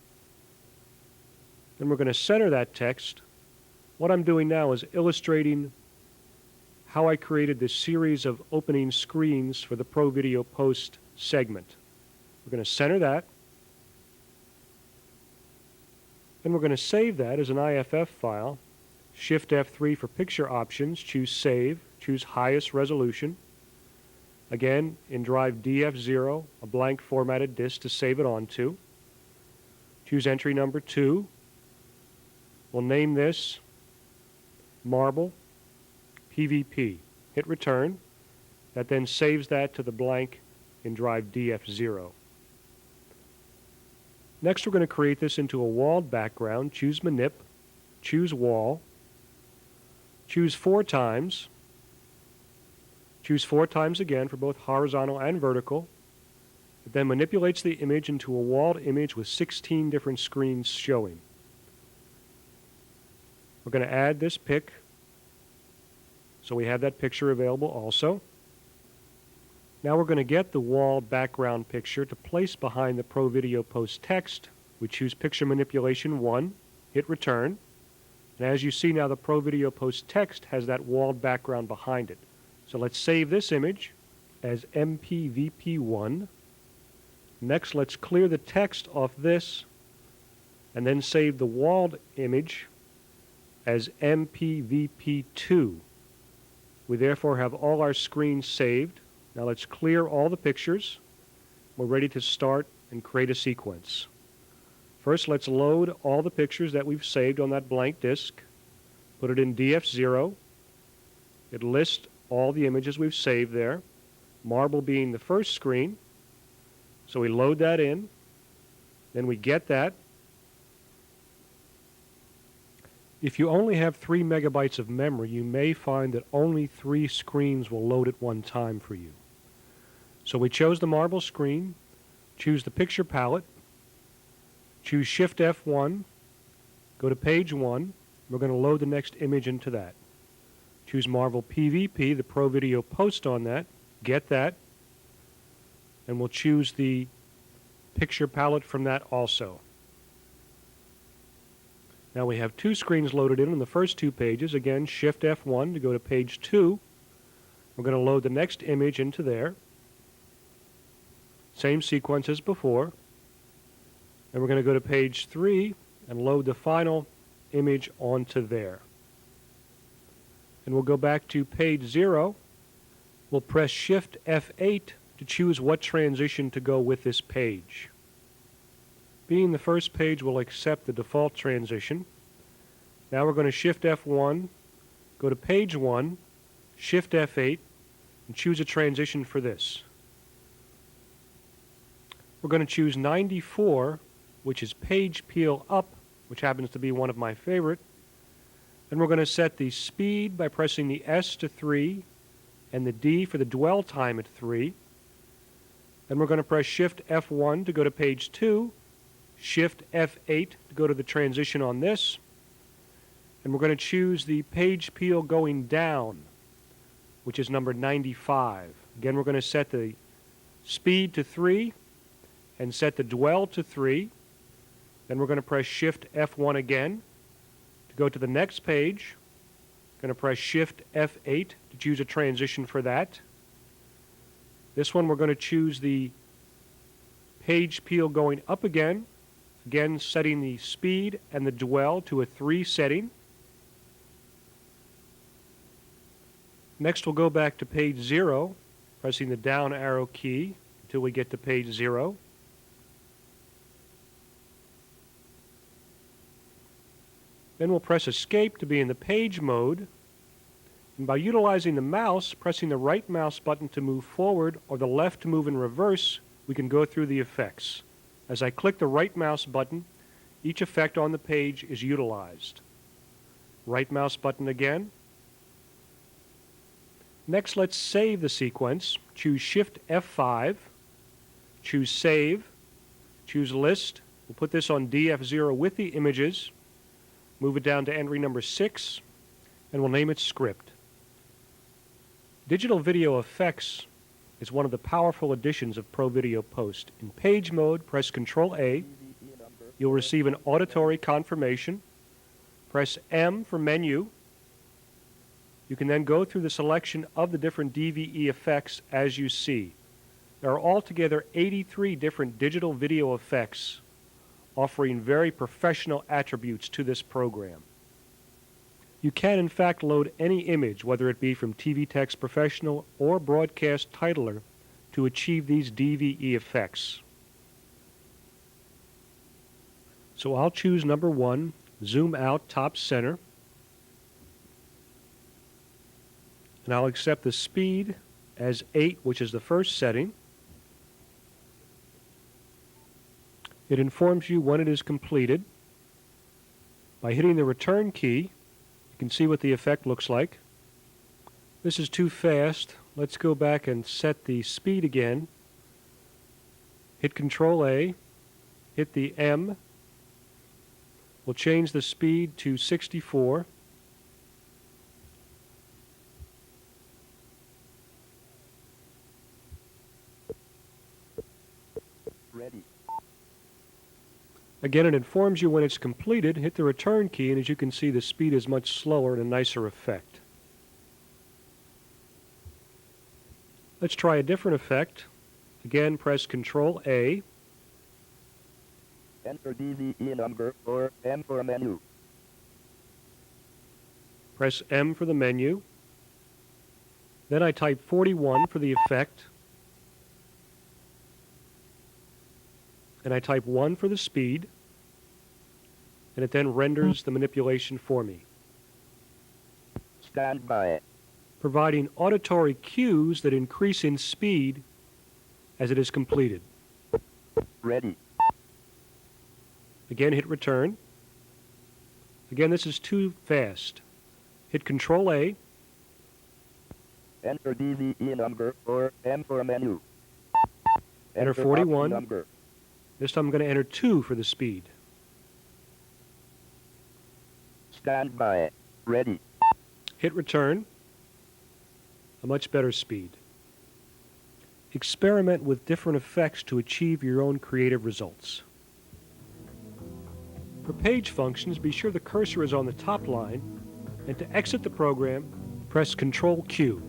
Then we're going to center that text. What I'm doing now is illustrating how I created this series of opening screens for the Pro Video Post segment. We're going to center that. Then we're going to save that as an IFF file. Shift F3 for picture options. Choose Save. Choose highest resolution. Again, in drive DF0, a blank formatted disk to save it onto. Choose entry number 2. We'll name this Marble PVP. hit return. That then saves that to the blank in drive DF0. Next we're going to create this into a walled background. Choose Manip, choose Wall, choose 4 times, choose 4 times again for both horizontal and vertical. It then manipulates the image into a walled image with 16 different screens showing. We're going to add this pic, so we have that picture available also. Now we're going to get the walled background picture to place behind the Pro Video Post text. We choose Picture Manipulation 1, hit return, and as you see now the Pro Video Post text has that walled background behind it. So let's save this image as MPVP1. Next let's clear the text off this and then save the walled image as MPVP2. We therefore have all our screens saved. Now let's clear all the pictures. We're ready to start and create a sequence. First let's load all the pictures that we've saved on that blank disk. Put it in DF0. It lists all the images we've saved there. Marble being the first screen. So we load that in. Then we get that. If you only have 3 megabytes of memory, you may find that only 3 screens will load at one time for you. So we chose the marble screen, choose the picture palette, choose Shift F1, go to page 1. We're going to load the next image into that. Choose Marvel PVP, the Pro Video Post on that, get that, and we'll choose the picture palette from that also. Now we have 2 screens loaded in on the first 2 pages. Again, Shift F1 to go to page 2. We're going to load the next image into there. Same sequence as before. And we're going to go to page 3 and load the final image onto there. And we'll go back to page 0. We'll press Shift F8 to choose what transition to go with this page. Being the first page, we'll accept the default transition. Now we're going to Shift F1, go to page 1, Shift F8, and choose a transition for this. We're going to choose 94, which is page peel up, which happens to be one of my favorite. And we're going to set the speed by pressing the S to 3 and the D for the dwell time at 3. Then we're going to press Shift F1 to go to page 2, Shift F8 to go to the transition on this, and we're going to choose the page peel going down, which is number 95. Again, we're going to set the speed to 3 and set the dwell to 3. Then we're going to press Shift F1 again to go to the next page. Going to press Shift F8 to choose a transition for that. This one we're going to choose the page peel going up again. Again, setting the speed and the dwell to a 3 setting. Next, we'll go back to page 0, pressing the down arrow key until we get to page 0. Then we'll press Escape to be in the page mode. And by utilizing the mouse, pressing the right mouse button to move forward or the left to move in reverse, we can go through the effects. As I click the right mouse button, each effect on the page is utilized. Right mouse button again. Next, let's save the sequence. Choose Shift F5, choose Save, choose List. We'll put this on DF0 with the images, move it down to entry number 6, and we'll name it Script. Digital video effects is one of the powerful additions of Pro Video Post. In page mode, press Ctrl-A. You'll receive an auditory confirmation. Press M for menu. You can then go through the selection of the different DVE effects as you see. There are altogether 83 different digital video effects offering very professional attributes to this program. You can in fact load any image, whether it be from TV Text Professional or Broadcast Titler, to achieve these DVE effects. So I'll choose number 1, Zoom Out Top Center. And I'll accept the speed as 8, which is the first setting. It informs you when it is completed. By hitting the return key, you can see what the effect looks like. This is too fast. Let's go back and set the speed again. Hit Control A, hit the M. We'll change the speed to 64. Ready. Again, it informs you when it's completed. Hit the return key, and as you can see, the speed is much slower and a nicer effect. Let's try a different effect. Again, press Control A. Enter DVE number or M for menu. Press M for the menu. Then I type 41 for the effect. And I type 1 for the speed. And it then renders the manipulation for me, Stand by. providing auditory cues that increase in speed as it is completed. Ready. Again, hit return. Again, this is too fast. Hit Control A. Enter DVE number or M for menu. Enter option 41. Number. This time I'm going to enter 2 for the speed. Stand by. Ready. Hit return. A much better speed. Experiment with different effects to achieve your own creative results. For page functions, be sure the cursor is on the top line, and to exit the program, press Control Q.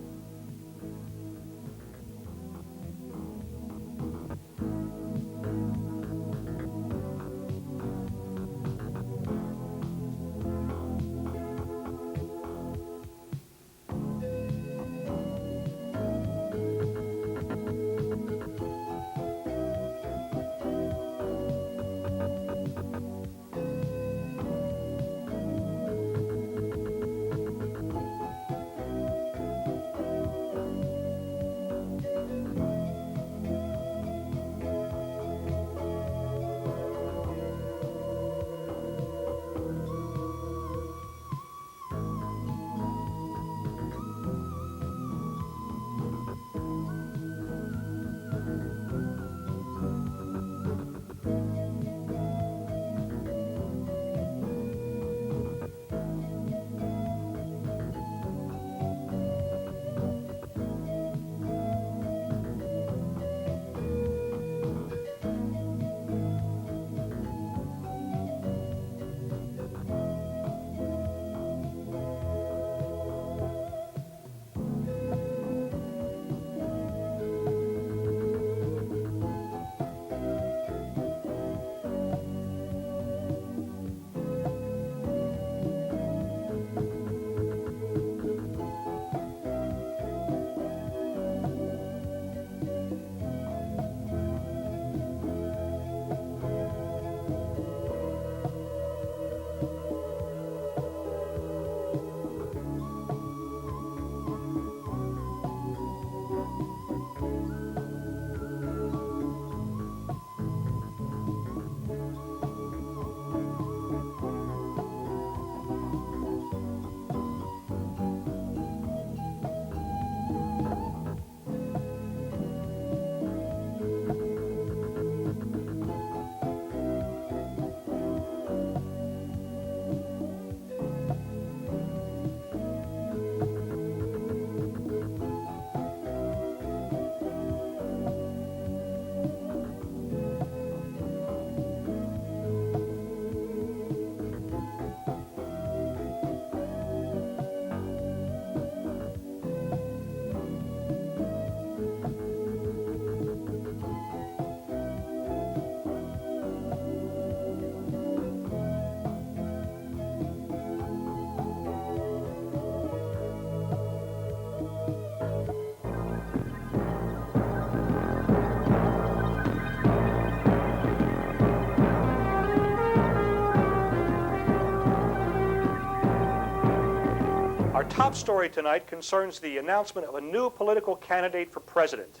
top story tonight concerns the announcement of a new political candidate for president.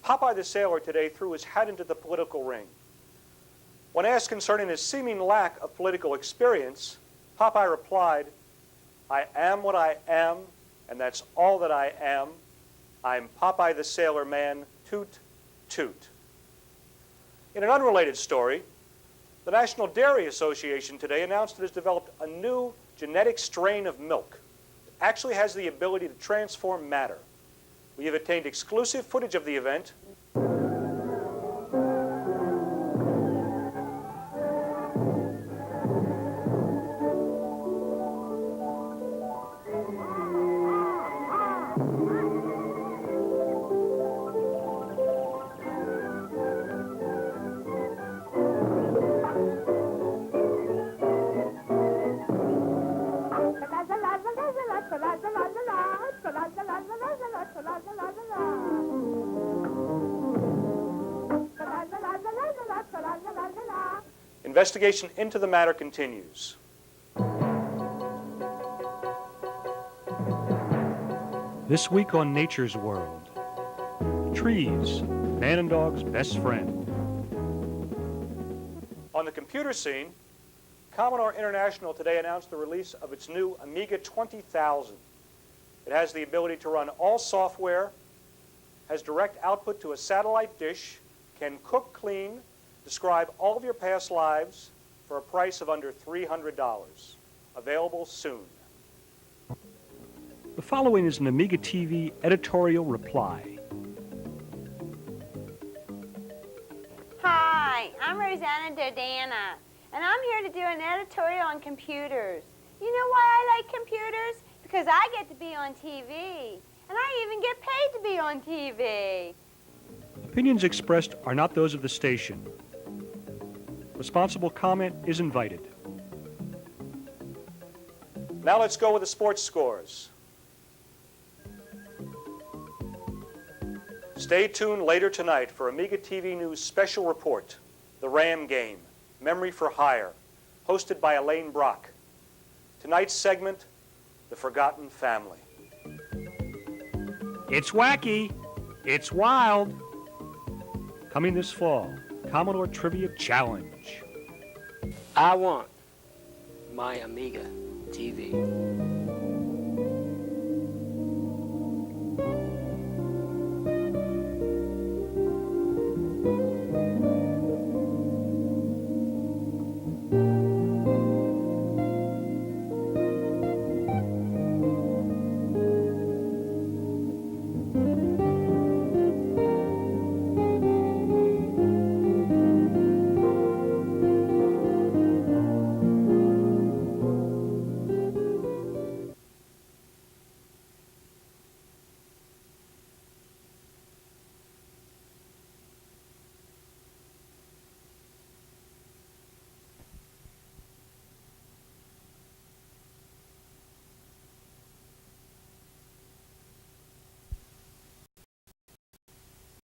Popeye the Sailor today threw his hat into the political ring. When asked concerning his seeming lack of political experience, Popeye replied, "I am what I am, and that's all that I am. I'm Popeye the Sailor Man, toot, toot." In an unrelated story, the National Dairy Association today announced it has developed a new genetic strain of milk that actually has the ability to transform matter. We have obtained exclusive footage of the event. Investigation into the matter continues. This week on Nature's World, trees, man and dog's best friend. On the computer scene, Commodore International today announced the release of its new Amiga 20,000. It has the ability to run all software, has direct output to a satellite dish, can cook clean, describe all of your past lives for a price of under $300. Available soon. The following is an Amiga TV editorial reply. Hi, I'm Rosanna Dodana, and I'm here to do an editorial on computers. You know why I like computers? Because I get to be on TV, and I even get paid to be on TV. Opinions expressed are not those of the station. Responsible comment is invited. Now let's go with the sports scores. Stay tuned later tonight for Amiga TV News special report, The Ram Game, Memory for Hire, hosted by Elaine Brock. Tonight's segment, The Forgotten Family. It's wacky. It's wild. Coming this fall, Commodore Trivia Challenge. I want my Amiga TV.